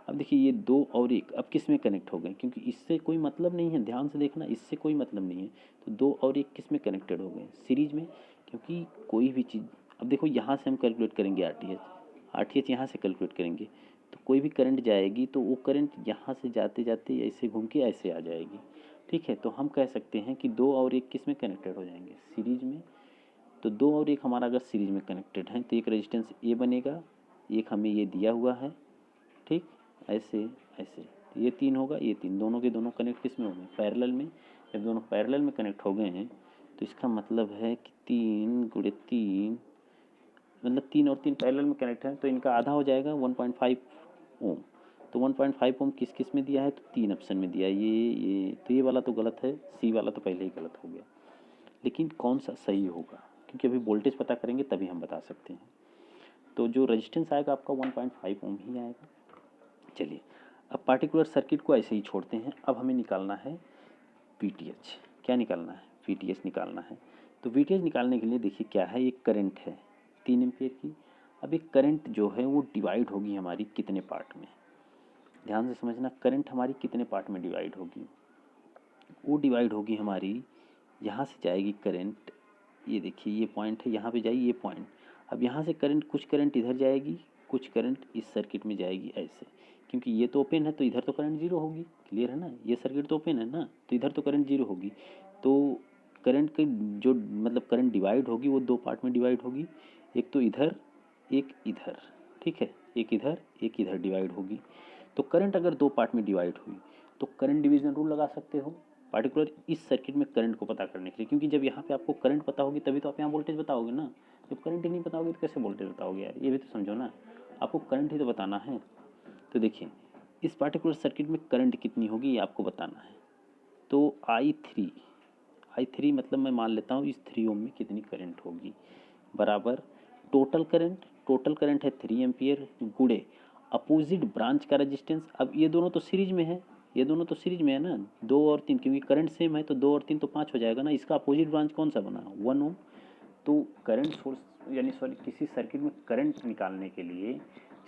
अब देखिए ये 2 और 1 अब किस में कनेक्ट हो गए, क्योंकि इससे कोई मतलब नहीं है, ध्यान से देखना, इससे कोई मतलब नहीं है। तो 2 और 1 किस में कनेक्टेड हो गए? सीरीज में। क्योंकि कोई भी चीज़, अब देखो यहाँ से हम कैलकुलेट करेंगे आर टी एच यहाँ से कैलकुलेट करेंगे तो कोई भी करंट जाएगी तो वो करंट यहाँ से जाते जाते ऐसे घूम के ऐसे आ जाएगी। ठीक है, तो हम कह सकते हैं कि 2 और 1 किस में कनेक्टेड हो जाएंगे? सीरीज में। तो 2 और 1 हमारा अगर सीरीज में कनेक्टेड है तो एक रेजिस्टेंस ए बनेगा, एक हमें ये दिया हुआ है, ठीक, ऐसे ऐसे। तो ये 3 होगा, ये 3, दोनों के दोनों कनेक्ट किस में हो गए? पैरेलल में। जब दोनों पैरेलल में कनेक्ट हो गए हैं तो इसका मतलब है कि 3 गुणे 3 मतलब 3 और 3 पैरेलल में कनेक्ट है तो इनका आधा हो जाएगा 1.5 ओम। तो 1.5 ओम किस किस में दिया है? तो 3 ऑप्शन में दिया है। ये तो ये वाला तो गलत है, सी वाला तो पहले ही गलत हो गया। लेकिन कौन सा सही होगा, क्योंकि अभी वोल्टेज पता करेंगे तभी हम बता सकते हैं। तो जो रेजिस्टेंस आएगा आपका 1.5 ओम ही आएगा। चलिए, अब पार्टिकुलर सर्किट को ऐसे ही छोड़ते हैं। अब हमें निकालना है वीटीएच। क्या निकालना है? वीटीएच निकालना है। तो वीटीएच निकालने के लिए देखिए क्या है, एक करंट है 3 एम्पियर की। अब एक करंट जो है वो डिवाइड होगी हमारी कितने पार्ट में? ध्यान से समझना, करंट हमारी कितने पार्ट में डिवाइड होगी? वो डिवाइड होगी हमारी, यहाँ से जाएगी करंट, ये देखिए ये पॉइंट है, यहाँ पे जाएगी ये पॉइंट। अब यहाँ से करंट, कुछ करंट इधर जाएगी, कुछ करंट इस सर्किट में जाएगी ऐसे। क्योंकि ये तो ओपन है तो इधर तो करंट जीरो होगी, क्लियर है ना? ये सर्किट तो ओपन है ना, तो इधर तो करंट जीरो होगी। तो करंट की जो मतलब करंट डिवाइड होगी वो 2 पार्ट में डिवाइड होगी, एक तो इधर, एक इधर। ठीक है, एक इधर डिवाइड होगी। तो करंट अगर 2 पार्ट में डिवाइड हुई तो करंट डिवीजन रूल लगा सकते हो पार्टिकुलर इस सर्किट में करंट को पता करने के लिए। क्योंकि जब यहाँ पे आपको करंट पता होगी तभी तो आप यहाँ वोल्टेज बताओगे ना। जब करंट ही नहीं पता होगी तो कैसे वोल्टेज बताओगे यार? ये भी तो समझो ना, आपको करंट ही तो बताना है। तो देखिए इस पार्टिकुलर सर्किट में करंट कितनी होगी ये आपको बताना है। तो आई थ्री मतलब मैं मान लेता हूँ इस 3 ओम में कितनी करंट होगी, बराबर टोटल करंट है 3 एम्पियर गुणे अपोजिट ब्रांच का रेजिस्टेंस। अब ये दोनों तो सीरीज में है, ये दोनों तो सीरीज में है ना, 2 और 3, क्योंकि करंट सेम है तो 2 और 3 तो 5 हो जाएगा ना। इसका अपोजिट ब्रांच कौन सा बना? 1 ओम। तो करंट सोर्स यानी सॉरी किसी सर्किट में करंट निकालने के लिए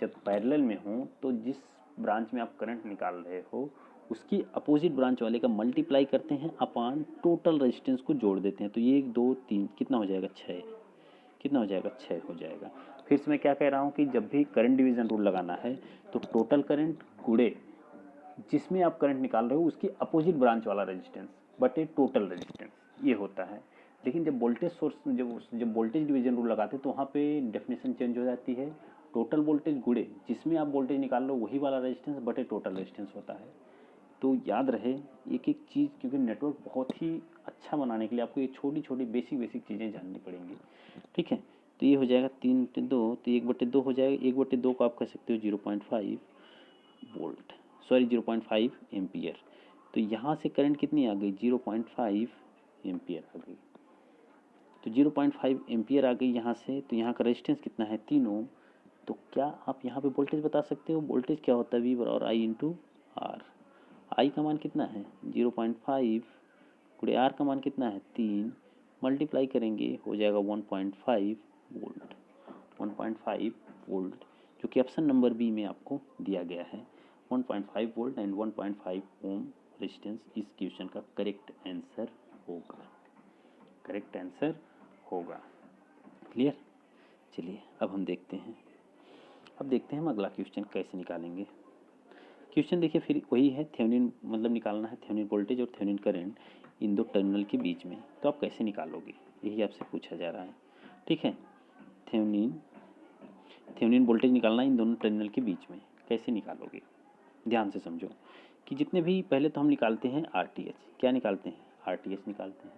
जब पैरेलल में हो तो जिस ब्रांच में आप करंट निकाल रहे हो उसकी अपोजिट ब्रांच वाले का मल्टीप्लाई करते हैं अपान टोटल रेजिस्टेंस को जोड़ देते हैं। तो ये 1 2 3 कितना हो जाएगा? 6। कितना हो जाएगा? 6 हो जाएगा। फिर से मैं क्या कह रहा हूँ कि जब भी करंट डिवीजन रूल लगाना है तो टोटल करंट गुणे जिसमें आप करंट निकाल रहे हो उसकी अपोजिट ब्रांच वाला रेजिस्टेंस बटे टोटल रेजिस्टेंस, ये होता है। लेकिन जब वोल्टेज सोर्स जब वोल्टेज डिवीजन रूल लगाते हैं तो वहाँ पे डेफिनेशन चेंज हो जाती है। टोटल वोल्टेज गुणे जिसमें आप वोल्टेज निकाल रहे हो वही वाला रेजिस्टेंस बटे टोटल रेजिस्टेंस होता है। तो याद रहे एक एक चीज़, क्योंकि नेटवर्क बहुत ही अच्छा बनाने के लिए आपको ये छोटी छोटी बेसिक चीज़ें जाननी पड़ेंगी। ठीक है, तो ये हो जाएगा 3/2, तो 1/2 हो जाएगा। 1/2 को आप कह सकते हो 0.5 वोल्ट, सॉरी 0.5 एम्पियर। तो यहाँ से करंट कितनी आ गई? 0.5 एम्पियर आ गई। तो 0.5 एम्पियर आ गई यहाँ से। तो यहाँ का रेजिस्टेंस कितना है? 3 ओम। तो क्या आप यहाँ पे वोल्टेज बता सकते हो? वोल्टेज क्या होता है? वी बराबर आई इंटू आर। आई का मान कितना है? 0.5 गुणे आर का मान कितना है? 3, मल्टीप्लाई करेंगे हो जाएगा 1.5 वोल्ट। 1.5 वोल्ट जो कि ऑप्शन नंबर बी में आपको दिया गया है। 1.5 वोल्ट एंड 1.5 ओम रेजिस्टेंस इस क्वेश्चन का करेक्ट आंसर होगा। करेक्ट आंसर होगा। क्लियर? चलिए अब हम देखते हैं, हम अगला क्वेश्चन कैसे निकालेंगे। क्वेश्चन देखिए फिर वही है, थेवेनिन मतलब निकालना है थेवेनिन वोल्टेज और थेवेनिन करंट इन दो टर्मिनल के बीच में। तो आप कैसे निकालोगे यही आपसे पूछा जा रहा है। ठीक है, थेवेनिन वोल्टेज निकालना है इन दोनों टर्मिनल के बीच में, कैसे निकालोगे? ध्यान से समझो कि जितने भी पहले तो हम निकालते हैं आरटीएच। क्या निकालते हैं? आरटीएच निकालते हैं।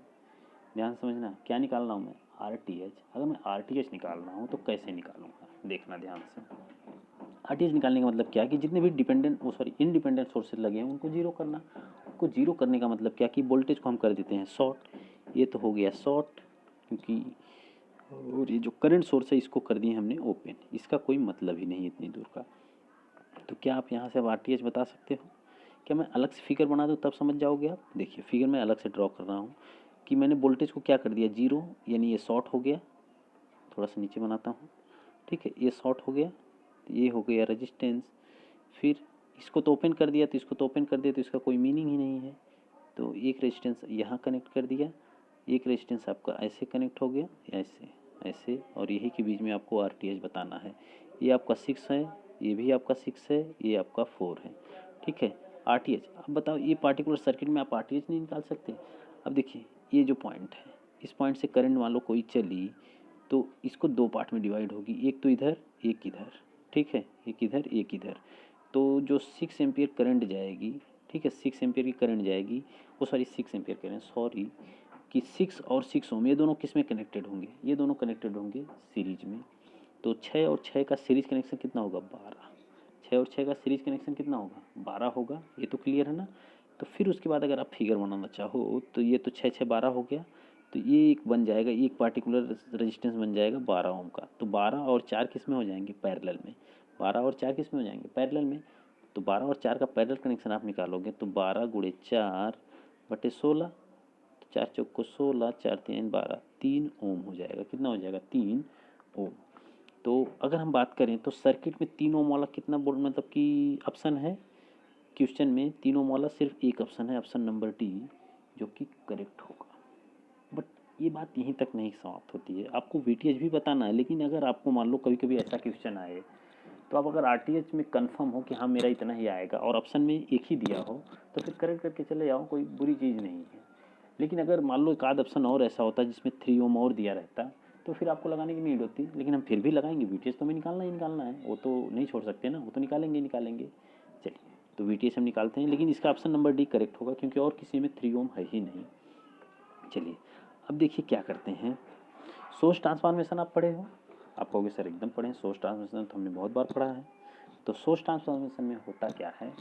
ध्यान समझना क्या निकाल रहा हूँ मैं? आरटीएच। अगर मैं आरटीएच निकाल रहा हूँ तो कैसे निकालूंगा देखना ध्यान से। आरटीएच निकालने का मतलब क्या कि जितने भी इंडिपेंडेंट सोर्सेज लगे हैं उनको जीरो करना। उनको जीरो करने का मतलब क्या कि वोल्टेज को हम कर देते हैं शॉर्ट, ये तो हो गया शॉर्ट क्योंकि, और ये जो करंट सोर्स है इसको कर दिए हमने ओपन, इसका कोई मतलब ही नहीं है इतनी दूर का। तो क्या आप यहाँ से अब आरटीएच बता सकते हो? क्या मैं अलग से फिगर बना दूँ तब समझ जाओगे आप? देखिए फिगर मैं अलग से ड्रॉ कर रहा हूँ कि मैंने वोल्टेज को क्या कर दिया जीरो, यानी ये शॉर्ट हो गया। थोड़ा सा नीचे बनाता हूँ, ठीक है, ये शॉर्ट हो गया, तो ये हो गया रेजिस्टेंस। फिर इसको तो ओपन कर दिया, तो इसको तो ओपन कर दिया, तो इसका कोई मीनिंग ही नहीं है। तो एक रेजिस्टेंस यहाँ कनेक्ट कर दिया, एक रेजिस्टेंस आपका ऐसे कनेक्ट हो गया, ऐसे ऐसे, और यही के बीच में आपको आरटीएच बताना है। ये आपका 6 है, ये भी आपका 6 है, ये आपका 4 है, ठीक है। आरटीएच अब बताओ, ये पार्टिकुलर सर्किट में आप आरटीएच नहीं निकाल सकते? अब देखिए ये जो पॉइंट है, इस पॉइंट से करंट मान लो कोई चली, तो इसको दो पार्ट में डिवाइड होगी, एक तो इधर एक इधर, ठीक है, एक इधर एक इधर। तो जो 6 एम्पियर करंट जाएगी, ठीक है, 6 एम्पियर की करंट जाएगी, वो सॉरी 6 एम्पियर करें, सॉरी, कि 6 और 6 ओम ये दोनों किस में कनेक्टेड होंगे? ये दोनों कनेक्टेड होंगे सीरीज में। तो 6 और 6 का सीरीज कनेक्शन कितना होगा? 12। 6 और 6 का सीरीज कनेक्शन कितना होगा? 12 होगा। ये तो क्लियर है ना? तो फिर उसके बाद अगर आप फिगर बनाना चाहो तो ये तो 6 6 12 हो गया, तो ये एक बन जाएगा, एक पार्टिकुलर रेजिस्टेंस बन जाएगा 12 ओम का। तो 12 और 4 किस में हो जाएंगे? पैरेलल में। 12 और 4 किस में हो जाएंगे? पैरेलल में। तो 12 और 4 का पैरेलल कनेक्शन आप निकालोगे तो 12 गुणे 4 बटे 16, 4 चौक को 16, 4 3 12, 3 ओम हो जाएगा। कितना हो जाएगा? 3 ओम। तो अगर हम बात करें तो सर्किट में 3 ओम वाला कितना बोर्ड मतलब कि ऑप्शन है क्वेश्चन में? 3 ओम वाला सिर्फ एक ऑप्शन है, ऑप्शन नंबर डी, जो कि करेक्ट होगा। बट ये बात यहीं तक नहीं समाप्त होती है, आपको वीटीएच भी बताना है। लेकिन अगर आपको मान लो कभी कभी ऐसा क्वेश्चन आए, तो आप अगर आरटीएच में कंफर्म हो कि हाँ मेरा इतना ही आएगा और ऑप्शन में एक ही दिया हो, तो फिर करेक्ट करके चले जाओ, कोई बुरी चीज़ नहीं है। लेकिन अगर मान लो एक आध ऑप्शन और ऐसा होता जिसमें 3 ओम और दिया रहता, तो फिर आपको लगाने की नीड होती। लेकिन हम फिर भी लगाएंगे, वीटीएस तो हमें निकालना ही निकालना है, वो तो नहीं छोड़ सकते ना, वो तो निकालेंगे निकालेंगे। चलिए, तो वीटीएस हम निकालते हैं, लेकिन इसका ऑप्शन नंबर डी करेक्ट होगा क्योंकि और किसी में 3 ओम है ही नहीं। चलिए अब देखिए क्या करते हैं। सोर्स ट्रांसफॉर्मेशन आप पढ़े हो? आप कहोगे सर एकदम पढ़े हैं, सोर्स ट्रांसफॉर्मेशन तो हमने बहुत बार पढ़ा है। तो सोर्स ट्रांसफॉर्मेशन में होता क्या है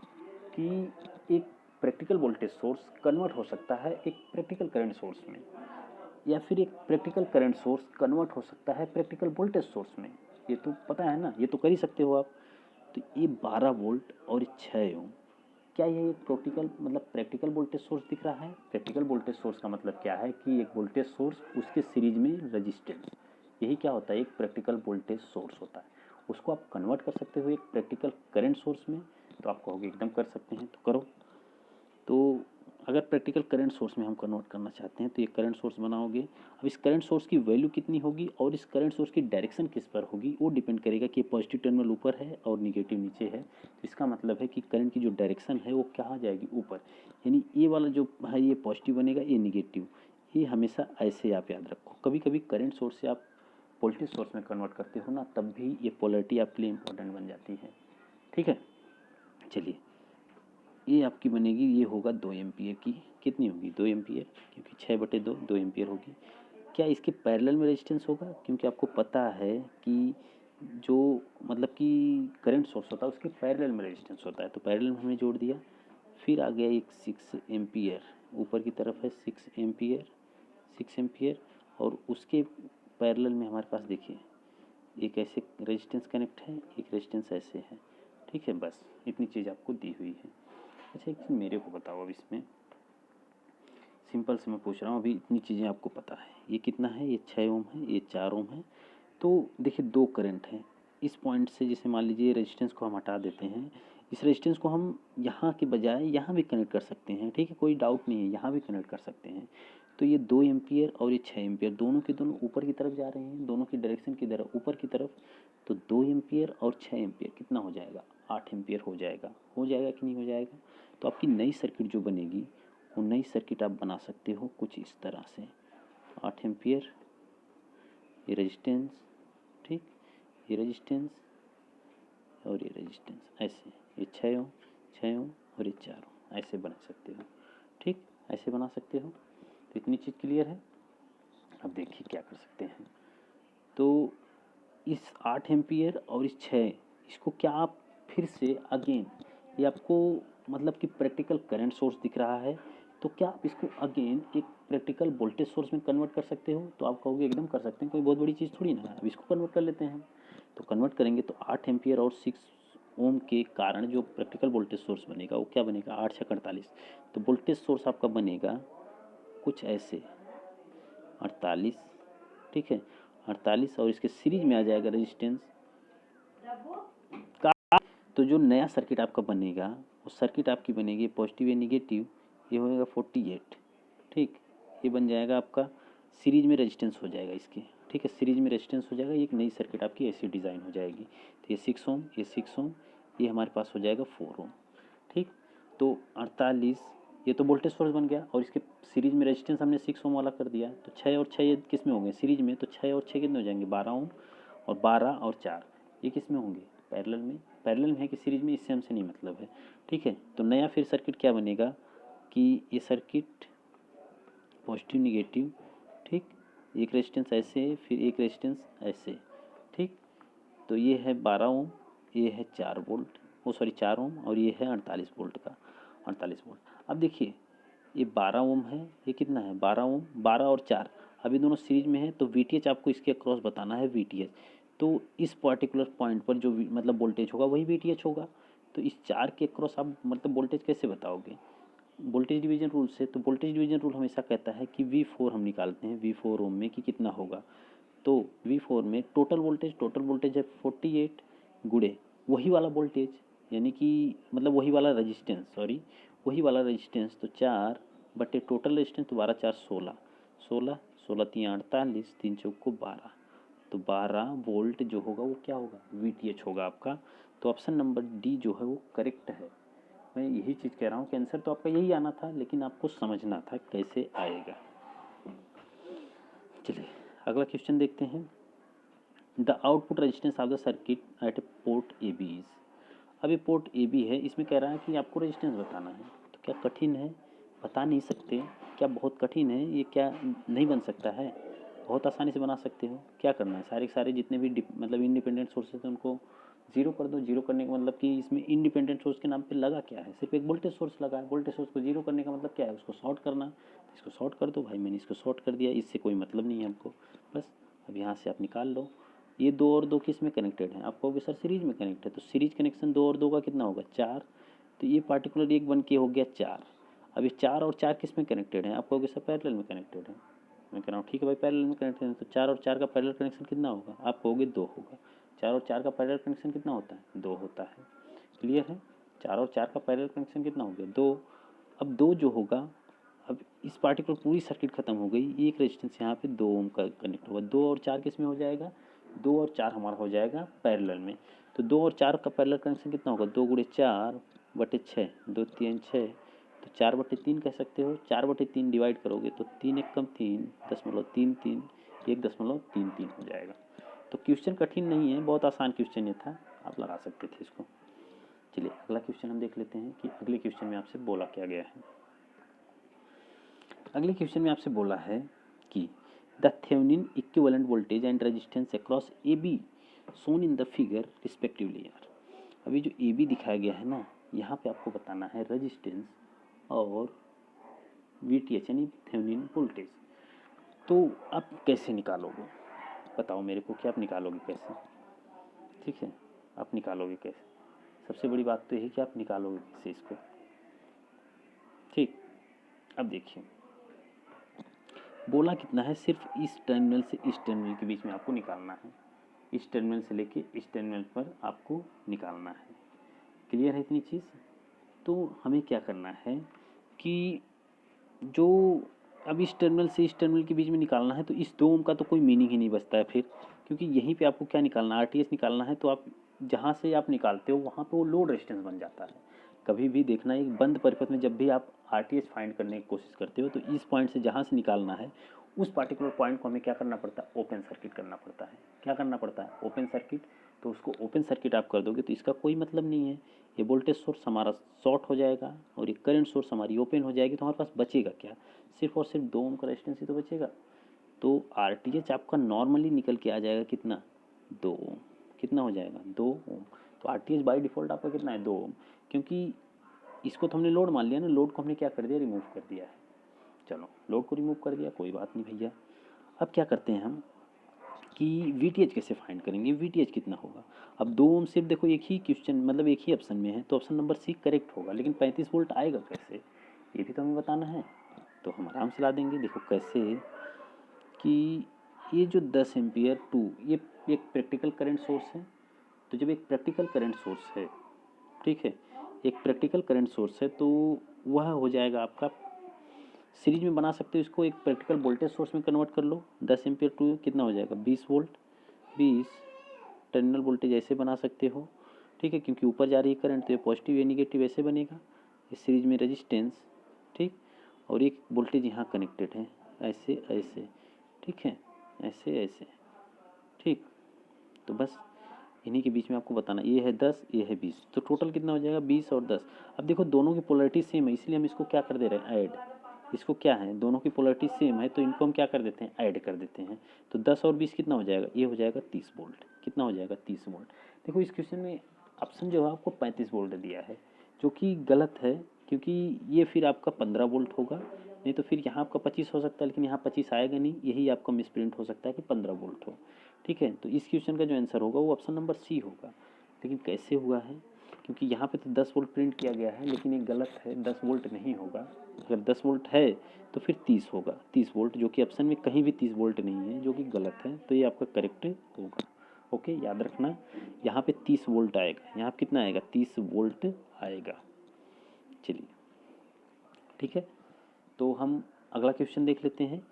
कि एक प्रैक्टिकल वोल्टेज सोर्स कन्वर्ट हो सकता है एक प्रैक्टिकल करंट सोर्स में, या फिर एक प्रैक्टिकल करंट सोर्स कन्वर्ट हो सकता है प्रैक्टिकल वोल्टेज सोर्स में। ये तो पता है ना, ये तो कर ही सकते हो आप। तो ये 12 वोल्ट और 6 ओम, क्या ये एक प्रैक्टिकल वोल्टेज सोर्स दिख रहा है? प्रैक्टिकल वोल्टेज सोर्स का मतलब क्या है कि एक वोल्टेज सोर्स, उसके सीरीज में रजिस्टेंस, यही क्या होता है? एक प्रैक्टिकल वोल्टेज सोर्स होता है। उसको आप कन्वर्ट कर सकते हो एक प्रैक्टिकल करंट सोर्स में। तो आप कहोगे एकदम कर सकते हैं, तो करो। तो अगर प्रैक्टिकल करंट सोर्स में हम कन्वर्ट करना चाहते हैं तो ये करंट सोर्स बनाओगे। अब इस करंट सोर्स की वैल्यू कितनी होगी और इस करंट सोर्स की डायरेक्शन किस पर होगी, वो डिपेंड करेगा कि पॉजिटिव टर्मिनल ऊपर है और निगेटिव नीचे है। तो इसका मतलब है कि करंट की जो डायरेक्शन है वो कहाँ जाएगी? ऊपर। यानी ये वाला जो है ये पॉजिटिव बनेगा, ये निगेटिव। ये हमेशा ऐसे आप याद रखो। कभी कभी करंट सोर्स से आप वोल्टेज सोर्स में कन्वर्ट करते हो ना, तब भी ये पोलरिटी आपके लिए इंपॉर्टेंट बन जाती है, ठीक है। चलिए, ये आपकी बनेगी, ये होगा 2 एम्पियर की। कितनी होगी? 2 एम्पियर, क्योंकि 6/2 2 एम्पियर होगी। क्या इसके पैरेलल में रेजिस्टेंस होगा? क्योंकि आपको पता है कि जो कि करंट सोर्स होता है उसके पैरेलल में रेजिस्टेंस होता है, तो पैरेलल में हमने जोड़ दिया। फिर आ गया एक 6 एम्पियर, ऊपर की तरफ है 6 एम्पियर, 6 एम्पियर, और उसके पैरेलल में हमारे पास देखिए एक ऐसे रेजिस्टेंस कनेक्ट है, एक रेजिस्टेंस ऐसे है, ठीक है। बस इतनी चीज़ आपको दी हुई है। अच्छा एक चीज़ मेरे को बताओ, अब इसमें सिंपल से मैं पूछ रहा हूँ, अभी इतनी चीज़ें आपको पता है, ये कितना है? ये 6 ओम है, ये 4 ओम है। तो देखिए दो करंट हैं इस पॉइंट से, जैसे मान लीजिए रेजिस्टेंस को हम हटा देते हैं, इस रेजिस्टेंस को हम यहाँ के बजाय यहाँ भी कनेक्ट कर सकते हैं, ठीक है, कोई डाउट नहीं है, यहाँ भी कनेक्ट कर सकते हैं। तो ये 2 एम्पियर और ये 6 एम्पियर दोनों के दोनों ऊपर की तरफ जा रहे हैं, दोनों की डायरेक्शन की तरफ ऊपर की तरफ। तो 2 एम्पियर और 6 एम्पियर कितना हो जाएगा? 8 एम्पियर हो जाएगा। हो जाएगा कि नहीं हो जाएगा? तो आपकी नई सर्किट जो बनेगी, वो नई सर्किट आप बना सकते हो कुछ इस तरह से। 8 एम्पियर, ये रेजिस्टेंस, ठीक, ये रेजिस्टेंस और ये रेजिस्टेंस, ऐसे ये 6 ओम, 6 ओम और ये 4 ओम, ऐसे बना सकते हो, ठीक, ऐसे बना सकते हो। तो इतनी चीज़ क्लियर है। अब देखिए क्या कर सकते हैं। तो इस 8 एम्पियर और इस 6 इसको क्या आप फिर से अगेन, ये आपको मतलब कि प्रैक्टिकल करंट सोर्स दिख रहा है, तो क्या आप इसको अगेन एक प्रैक्टिकल वोल्टेज सोर्स में कन्वर्ट कर सकते हो? तो आप कहोगे एकदम कर सकते हैं, कोई बहुत बड़ी चीज़ थोड़ी ना है। अब इसको कन्वर्ट कर लेते हैं। तो कन्वर्ट करेंगे तो 8 एम्पियर और 6 ओम के कारण जो प्रैक्टिकल वोल्टेज सोर्स बनेगा वो क्या बनेगा, 8 6 48। तो वोल्टेज सोर्स आपका बनेगा कुछ ऐसे 48, ठीक है 48, और इसके सीरीज में आ जाएगा रेजिस्टेंस का। तो जो नया सर्किट आपका बनेगा वो सर्किट आपकी बनेगी पॉजिटिव या निगेटिव, ये होगा 48, ठीक। ये बन जाएगा आपका सीरीज में रेजिस्टेंस हो जाएगा इसके, ठीक है, सीरीज में रेजिस्टेंस हो जाएगा, एक नई सर्किट आपकी ऐसी डिज़ाइन हो जाएगी। तो ये 6 ओम, ये 6 ओम, ये हमारे पास हो जाएगा 4 ओम, ठीक। तो 48, ये तो वोल्टेज सोर्स बन गया, और इसके सीरीज में रेजिस्टेंस हमने 6 ओम वाला कर दिया। तो 6 और 6 ये किस में होंगे, सीरीज में, तो 6 और 6 कितने हो जाएंगे, 12 ओम, और 12 और 4 ये किस में होंगे, पैरेलल में। पैरेलल में है कि सीरीज में, इससे हमसे नहीं मतलब है, ठीक है। तो नया फिर सर्किट क्या बनेगा कि ये सर्किट पॉजिटिव निगेटिव, ठीक, एक रेजिस्टेंस ऐसे, फिर एक रेजिस्टेंस ऐसे, ठीक। तो ये है 12 ओम, ये है 4 वोल्ट, वो सॉरी 4 ओम, और ये है 48 वोल्ट का, 48 वोल्ट। अब देखिए ये 12 ओम है, ये कितना है 12 ओम, 12 और 4 अभी दोनों सीरीज में है, तो वीटीएच आपको इसके अक्रॉस बताना है, वीटीएच। तो इस पर्टिकुलर पॉइंट पर जो मतलब वोल्टेज होगा वही वीटीएच होगा। तो इस 4 के अक्रॉस आप मतलब वोल्टेज कैसे बताओगे, वोल्टेज डिवीजन रूल से। तो वोल्टेज डिवीजन रूल हमेशा कहता है कि V4 हम निकालते हैं, V4 ओम में कि कितना होगा। तो V4 में टोटल वोल्टेज है 48 गुणे वही वाला वोल्टेज, यानी कि मतलब वही वाला रेजिस्टेंस, सॉरी वही वाला रेजिस्टेंस। तो 4 बटे टोटल रेजिस्टेंस, तो 12 4 16, 16 16 3 48, 3 चौक को 12, तो 12 वोल्ट जो होगा वो क्या होगा, VTH होगा आपका। तो ऑप्शन नंबर डी जो है वो करेक्ट है। मैं यही चीज़ कह रहा हूँ कि आंसर तो आपका यही आना था, लेकिन आपको समझना था कैसे आएगा। चलिए अगला क्वेश्चन देखते हैं। The output resistance of the circuit at port A B is. अभी पोर्ट ए बी है, इसमें कह रहा है कि आपको रेजिस्टेंस बताना है। तो क्या कठिन है, बता नहीं सकते, क्या बहुत कठिन है ये, क्या नहीं बन सकता है, बहुत आसानी से बना सकते हो। क्या करना है, सारे सारे जितने भी मतलब इंडिपेंडेंट सोर्सेज हैं उनको जीरो कर दो। जीरो करने का मतलब कि इसमें इंडिपेंडेंट सोर्स के नाम पे लगा क्या है, सिर्फ एक वोल्टेज सोर्स लगा है। वोल्टेज सोर्स को जीरो करने का मतलब क्या है, उसको शॉर्ट करना। तो इसको शॉर्ट कर दो भाई, मैंने इसको शॉर्ट कर दिया, इससे कोई मतलब नहीं है हमको। बस अब यहाँ से आप निकाल लो, ये 2 और 2 किस में कनेक्टेड हैं, आप कहोगे सर सीरीज में कनेक्ट है। तो सीरीज कनेक्शन 2 और 2 का कितना होगा, 4। तो ये पार्टिकुलर एक बन के हो गया 4। अब ये 4 और 4 किस में कनेक्टेड हैं, आप कहोगे सर पैरेलल में कनेक्टेड है। मैं कह रहा हूँ ठीक है भाई पैरेलल में कनेक्टेड है। तो 4 और 4 का पैरेलल कनेक्शन कितना होगा, आप कहोगे 2 होगा। 4 और 4 का पैरेलल कनेक्शन कितना होता है, 2 होता है। क्लियर है, 4 और 4 का पैरेलल कनेक्शन कितना हो गया, 2। अब 2 जो होगा, अब इस पार्टिकुलर पूरी सर्किट खत्म हो गई, एक रेजिस्टेंस यहाँ पे 2 ओम का कनेक्ट होगा। 2 और 4 किस में हो जाएगा, 2 और 4 हमारा हो जाएगा पैरेलल में। तो 2 और 4 का पैरेलल कनेक्शन कितना होगा, 2 गुणे 4 बटे 6, 2 3 6, तो 4 बटे 3 कह सकते हो। 4 बटे 3 डिवाइड करोगे तो 3 एक कम 3 .33 1.33 हो जाएगा। तो क्वेश्चन कठिन नहीं है, बहुत आसान क्वेश्चन ये था, आप लगा सकते थे इसको। चलिए अगला क्वेश्चन हम देख लेते हैं कि अगले क्वेश्चन में आपसे बोला क्या गया है। अगले क्वेश्चन में आपसे बोला है कि the Thevenin equivalent voltage and resistance across A B shown in the figure respectively. यार अभी जो ए बी दिखाया गया है ना, यहाँ पे आपको बताना है रेजिस्टेंस और VTH यानी थेवेनिन वोल्टेज। तो आप कैसे निकालोगे, बताओ मेरे को कि आप निकालोगे कैसे। ठीक है, आप निकालोगे कैसे, सबसे बड़ी बात तो यही कि आप निकालोगे कैसे इसको। ठीक, अब देखिए बोला कितना है, सिर्फ इस टर्मिनल से इस टर्मिनल के बीच में आपको निकालना है, इस टर्मिनल से लेके इस टर्मिनल पर आपको निकालना है। क्लियर है इतनी चीज़। तो हमें क्या करना है कि जो अब इस टर्मिनल से इस टर्मिनल के बीच में निकालना है, तो इस 2 ओम का तो कोई मीनिंग ही नहीं बचता है फिर, क्योंकि यहीं पे आपको क्या निकालना है, RTS निकालना है। तो आप जहाँ से आप निकालते हो वहाँ पे वो लोड रेजिस्टेंस बन जाता है। कभी भी देखना, एक बंद परिपथ में जब भी आप RTS फाइंड करने की कोशिश करते हो, तो इस पॉइंट से जहाँ से निकालना है उस पार्टिकुलर पॉइंट को हमें क्या करना पड़ता है, ओपन सर्किट करना पड़ता है। क्या करना पड़ता है, ओपन सर्किट। तो उसको ओपन सर्किट आप कर दोगे तो इसका कोई मतलब नहीं है, ये वोल्टेज सोर्स हमारा शॉर्ट हो जाएगा और ये करंट सोर्स हमारी ओपन हो जाएगी। तो हमारे पास बचेगा क्या, सिर्फ और सिर्फ 2 ओम का रेजिस्टेंस ही तो बचेगा। तो RTH आपका नॉर्मली निकल के आ जाएगा कितना, 2 ओम। कितना हो जाएगा, 2 ओम। तो RTH बाई डिफ़ॉल्ट आपका कितना है 2 ओम, क्योंकि इसको तो हमने लोड मान लिया ना, लोड को हमने क्या कर दिया, रिमूव कर दिया है। चलो लोड को रिमूव कर दिया, कोई बात नहीं भैया। अब क्या करते हैं हम कि VTH कैसे फाइंड करेंगे, VTH कितना होगा। अब 2 ओम सिर्फ देखो एक ही क्वेश्चन मतलब एक ही ऑप्शन में है, तो ऑप्शन नंबर सी करेक्ट होगा, लेकिन 35 वोल्ट आएगा कैसे, ये भी तो हमें बताना है। तो हम आराम से ला देंगे। देखो कैसे कि ये जो 10 एम्पियर 2 ये एक प्रैक्टिकल करंट सोर्स है। तो जब एक प्रैक्टिकल करंट सोर्स है, ठीक है, एक प्रैक्टिकल करंट सोर्स है, तो वह हो जाएगा आपका सीरीज में बना सकते हो इसको, एक प्रैक्टिकल वोल्टेज सोर्स में कन्वर्ट कर लो। 10 एम्पियर 2 कितना हो जाएगा 20 वोल्ट, 20 टर्मिनल वोल्टेज ऐसे बना सकते हो, ठीक है, क्योंकि ऊपर जा रही है करंट तो ये पॉजिटिव या निगेटिव ऐसे बनेगा। इस सीरीज में रेजिस्टेंस, ठीक, और एक वोल्टेज यहाँ कनेक्टेड है ऐसे ऐसे, ठीक है, ऐसे ऐसे, ठीक। तो बस इन्हीं के बीच में आपको बताना, ये है 10 ये है 20, तो टोटल कितना हो जाएगा 20 और 10। अब देखो दोनों की पोलरिटी सेम है, इसलिए हम इसको क्या कर दे रहे हैं ऐड। इसको क्या है, दोनों की पोलरिटी सेम है, तो इनको हम क्या कर देते हैं ऐड कर देते हैं। तो 10 और 20 कितना हो जाएगा, ये हो जाएगा 30 वोल्ट। कितना हो जाएगा 30 वोल्ट। देखो इस क्वेश्चन में ऑप्शन जो है आपको 35 वोल्ट दिया है, जो कि गलत है, क्योंकि ये फिर आपका 15 वोल्ट होगा, नहीं तो फिर यहाँ आपका 25 हो सकता है, लेकिन यहाँ 25 आएगा नहीं, यही आपका मिसप्रिंट हो सकता है कि 15 वोल्ट हो, ठीक है। तो इस क्वेश्चन का जो आंसर होगा वो ऑप्शन नंबर सी होगा। लेकिन कैसे हुआ है, क्योंकि यहाँ पे तो 10 वोल्ट प्रिंट किया गया है, लेकिन ये गलत है, 10 वोल्ट नहीं होगा। अगर 10 वोल्ट है तो फिर 30 होगा, 30 वोल्ट, जो कि ऑप्शन में कहीं भी 30 वोल्ट नहीं है, जो कि गलत है, तो ये आपका करेक्ट होगा। ओके, याद रखना यहाँ पे 30 वोल्ट आएगा, यहाँ पे कितना आएगा 30 वोल्ट आएगा। चलिए ठीक है, तो हम अगला क्वेश्चन देख लेते हैं।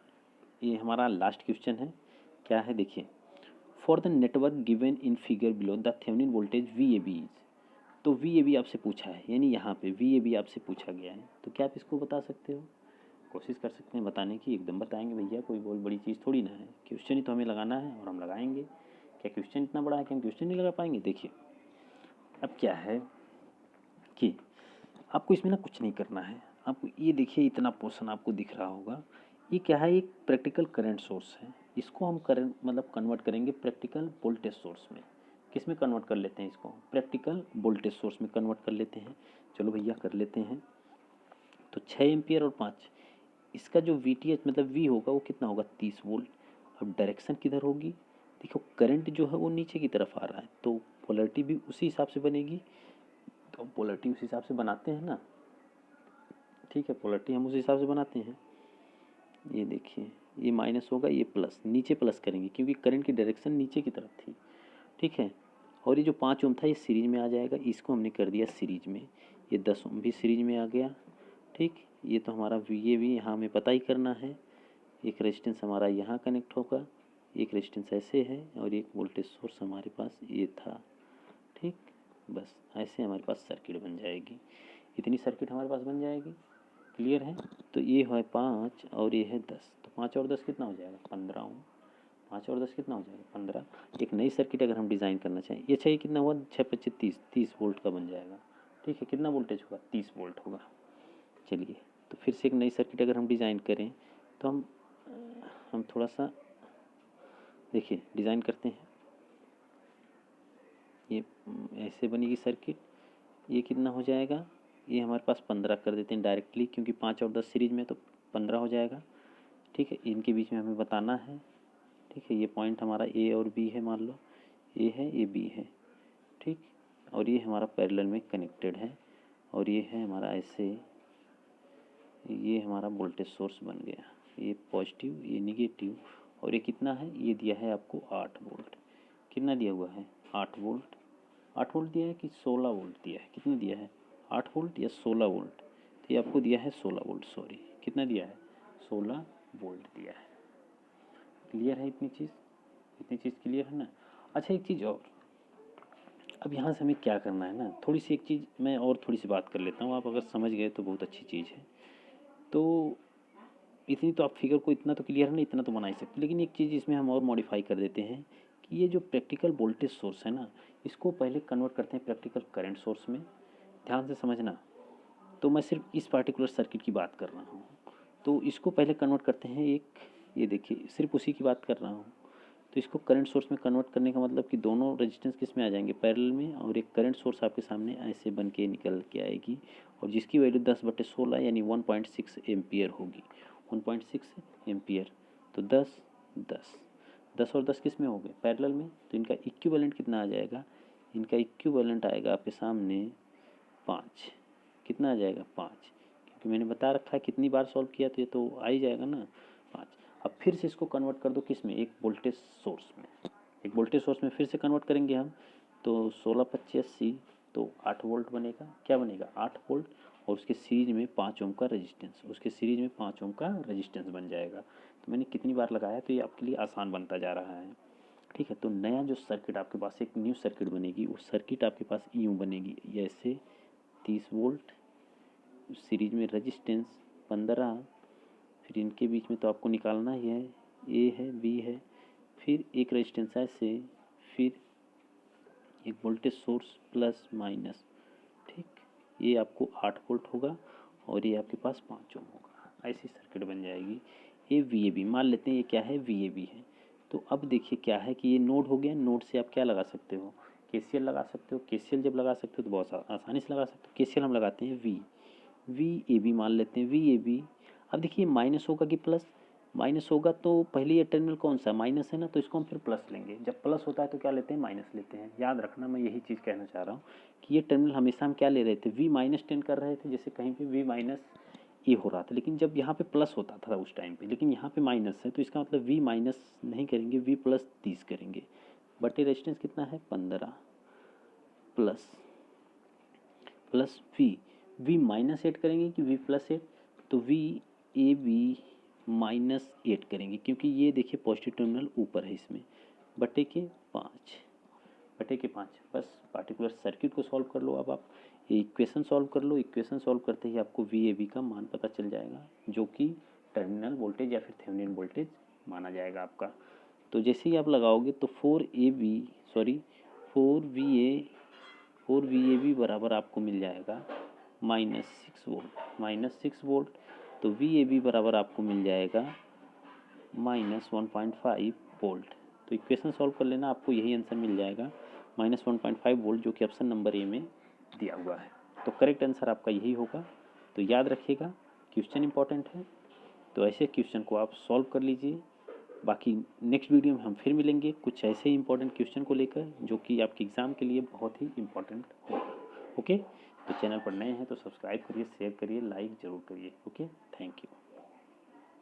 ये हमारा लास्ट क्वेश्चन है। क्या है देखिए, for the network given in figure below the Thevenin voltage VAB is. तो VAB आपसे पूछा है, यानी यहाँ पे VAB आपसे पूछा गया है, तो क्या आप इसको बता सकते हो, कोशिश कर सकते हैं बताने की। एकदम बताएंगे भैया, कोई बहुत बड़ी चीज़ थोड़ी ना है, क्वेश्चन ही तो हमें लगाना है और हम लगाएंगे। क्या क्वेश्चन इतना बड़ा है कि हम क्वेश्चन नहीं लगा पाएंगे। देखिए अब क्या है कि आपको इसमें ना कुछ नहीं करना है, आपको ये देखिए इतना पोर्शन आपको दिख रहा होगा, ये क्या है, एक प्रैक्टिकल करंट सोर्स है, इसको हम करंट मतलब कन्वर्ट करेंगे प्रैक्टिकल वोल्टेज सोर्स में। किस में कन्वर्ट कर लेते हैं इसको, प्रैक्टिकल वोल्टेज सोर्स में कन्वर्ट कर लेते हैं। चलो भैया कर लेते हैं। तो 6 एम्पियर और 5, इसका जो VTH मतलब V होगा वो कितना होगा 30 वोल्ट। अब डायरेक्शन किधर होगी, देखो करंट जो है वो नीचे की तरफ आ रहा है, तो पोलरिटी भी उसी हिसाब से बनेगी। तो पोलरिटी उस हिसाब से बनाते हैं ना, ठीक है, पोलरिटी हम उस हिसाब से बनाते हैं। ये देखिए ये माइनस होगा, ये प्लस, नीचे प्लस करेंगे क्योंकि करंट की डायरेक्शन नीचे की तरफ थी, ठीक है। और ये जो 5 ओम था ये सीरीज में आ जाएगा, इसको हमने कर दिया सीरीज में, ये 10 ओम भी सीरीज में आ गया, ठीक। ये तो हमारा VAB यहाँ हमें पता ही करना है। एक रेजिस्टेंस हमारा यहाँ कनेक्ट होगा, एक रेजिस्टेंस ऐसे है, और एक वोल्टेज सोर्स हमारे पास ये था, ठीक। बस ऐसे हमारे पास सर्किट बन जाएगी, इतनी सर्किट हमारे पास बन जाएगी। क्लियर है। तो ये है 5 और ये है 10, तो 5 और 10 कितना हो जाएगा 15 ओम। 5 और 10 कितना हो जाएगा 15। एक नई सर्किट अगर हम डिज़ाइन करना चाहें, ये चाहिए कितना हुआ 6 25 30, 30 वोल्ट का बन जाएगा, ठीक है। कितना वोल्टेज होगा 30 वोल्ट होगा। चलिए तो फिर से एक नई सर्किट अगर हम डिज़ाइन करें, तो हम थोड़ा सा देखिए डिज़ाइन करते हैं। ये ऐसे बनेगी सर्किट, ये कितना हो जाएगा, ये हमारे पास 15 कर देते हैं डायरेक्टली, क्योंकि 5 और 10 सीरीज में तो 15 हो जाएगा, ठीक है। इनके बीच में हमें बताना है, ठीक है। ये पॉइंट हमारा A और B है, मान लो A है ये B है, ठीक। और ये हमारा पैरेलल में कनेक्टेड है, और ये है हमारा ऐसे, ये हमारा वोल्टेज सोर्स बन गया, ये पॉजिटिव ये निगेटिव, और ये कितना है, ये दिया है आपको 8 वोल्ट। कितना दिया हुआ है 8 वोल्ट। 8 वोल्ट दिया है कि 16 वोल्ट दिया है, कितना दिया है 8 वोल्ट या 16 वोल्ट। तो ये आपको दिया है 16 वोल्ट, सॉरी कितना दिया है 16 वोल्ट दिया है। क्लियर है इतनी चीज़ क्लियर है ना। अच्छा एक चीज़ और, अब यहाँ से हमें क्या करना है ना, थोड़ी सी एक चीज़ मैं और थोड़ी सी बात कर लेता हूँ, आप अगर समझ गए तो बहुत अच्छी चीज़ है। तो इतनी तो आप फिगर को इतना तो क्लियर है ना, इतना तो बना ही सकते, लेकिन एक चीज़ इसमें हम और मॉडिफाई कर देते हैं कि ये जो प्रैक्टिकल वोल्टेज सोर्स है ना, इसको पहले कन्वर्ट करते हैं प्रैक्टिकल करंट सोर्स में। ध्यान से समझना, तो मैं सिर्फ इस पार्टिकुलर सर्किट की बात कर रहा हूँ। तो इसको पहले कन्वर्ट करते हैं एक, ये देखिए सिर्फ उसी की बात कर रहा हूँ, तो इसको करंट सोर्स में कन्वर्ट करने का मतलब कि दोनों रेजिस्टेंस किस में आ जाएंगे, पैरेलल में, और एक करंट सोर्स आपके सामने ऐसे बन के निकल के आएगी और जिसकी वैल्यू 10/16 यानी 1.6 एम्पियर होगी, 1.6 एम्पियर। तो 10 10 10 और 10 किस में हो गए, पैरेलल में। तो इनका इक्विवेलेंट कितना आ जाएगा, इनका इक्विवेलेंट आएगा आपके सामने 5। कितना आ जाएगा, 5, क्योंकि मैंने बता रखा है कितनी बार सॉल्व किया तो ये तो आ ही जाएगा ना, 5। अब फिर से इसको कन्वर्ट कर दो किस में, एक वोल्टेज सोर्स में, एक वोल्टेज सोर्स में फिर से कन्वर्ट करेंगे हम। तो 16/25 तो 8 वोल्ट बनेगा, क्या बनेगा, 8 वोल्ट, और उसके सीरीज में 5 ओम का रेजिस्टेंस, उसके सीरीज में 5 ओम का रेजिस्टेंस बन जाएगा। तो मैंने कितनी बार लगाया तो ये आपके लिए आसान बनता जा रहा है, ठीक है। तो नया जो सर्किट आपके पास, एक न्यू सर्किट बनेगी, वो सर्किट आपके पास यूँ बनेगी, ऐसे 30 वोल्ट, सीरीज में रेजिस्टेंस 15, फिर इनके बीच में तो आपको निकालना ही है, ए है बी है, फिर एक रेजिस्टेंस ऐसे, फिर एक वोल्टेज सोर्स प्लस माइनस, ठीक। ये आपको 8 वोल्ट होगा और ये आपके पास 5 ओम होगा, ऐसी सर्किट बन जाएगी। ये वी ए बी मान लेते हैं, ये क्या है, वी ए बी है। तो अब देखिए क्या है कि ये नोड हो गया, नोड से आप क्या लगा सकते हो, केसीएल लगा सकते हो। केसीएल जब लगा सकते हो तो बहुत आसानी से लगा सकते हो। केसीएल हम लगाते हैं वी ए बी मान लेते हैं, वी ए बी। अब देखिए माइनस होगा कि प्लस, माइनस होगा तो पहले ये टर्मिनल कौन सा, माइनस है ना, तो इसको हम फिर प्लस लेंगे। जब प्लस होता है तो क्या लेते हैं, माइनस लेते हैं। याद रखना, मैं यही चीज़ कहना चाह रहा हूँ कि ये टर्मिनल हमेशा हम क्या ले रहे थे, वी माइनस 10 कर रहे थे, जैसे कहीं पे वी माइनस ए हो रहा था, लेकिन जब यहाँ पे प्लस होता था उस टाइम पे, लेकिन यहाँ पे माइनस है, तो इसका मतलब वी माइनस नहीं करेंगे, वी प्लस 30 करेंगे। बटे रेजिस्टेंस कितना है, 15 प्लस प्लस वी माइनस 8 करेंगे कि वी प्लस 8, तो वी ए बी -8 करेंगे, क्योंकि ये देखिए पॉजिटिव टर्मिनल ऊपर है इसमें, बटे के 5 बस पार्टिकुलर सर्किट को सॉल्व कर लो। अब आप ये इक्वेशन सॉल्व कर लो, इक्वेशन सॉल्व करते ही आपको वी ए बी का मान पता चल जाएगा, जो कि टर्मिनल वोल्टेज या फिर थेवेनिन वोल्टेज माना जाएगा आपका। तो जैसे ही आप लगाओगे तो 4 वी ए बी बराबर आपको मिल जाएगा -6 वोल्ट। तो वी ए बी बराबर आपको मिल जाएगा -1.5 वोल्ट। तो इक्वेशन सॉल्व कर लेना, आपको यही आंसर मिल जाएगा, -1.5 वोल्ट, जो कि ऑप्शन नंबर ए में दिया हुआ है। तो करेक्ट आंसर आपका यही होगा। तो याद रखिएगा, क्वेश्चन इंपॉर्टेंट है, तो ऐसे क्वेश्चन को आप सॉल्व कर लीजिए। बाकी नेक्स्ट वीडियो में हम फिर मिलेंगे कुछ ऐसे ही इंपॉर्टेंट क्वेश्चन को लेकर, जो कि आपके एग्ज़ाम के लिए बहुत ही इंपॉर्टेंट होगा। ओके, तो चैनल पर नए हैं तो सब्सक्राइब करिए, शेयर करिए, लाइक ज़रूर करिए। Okay, thank you.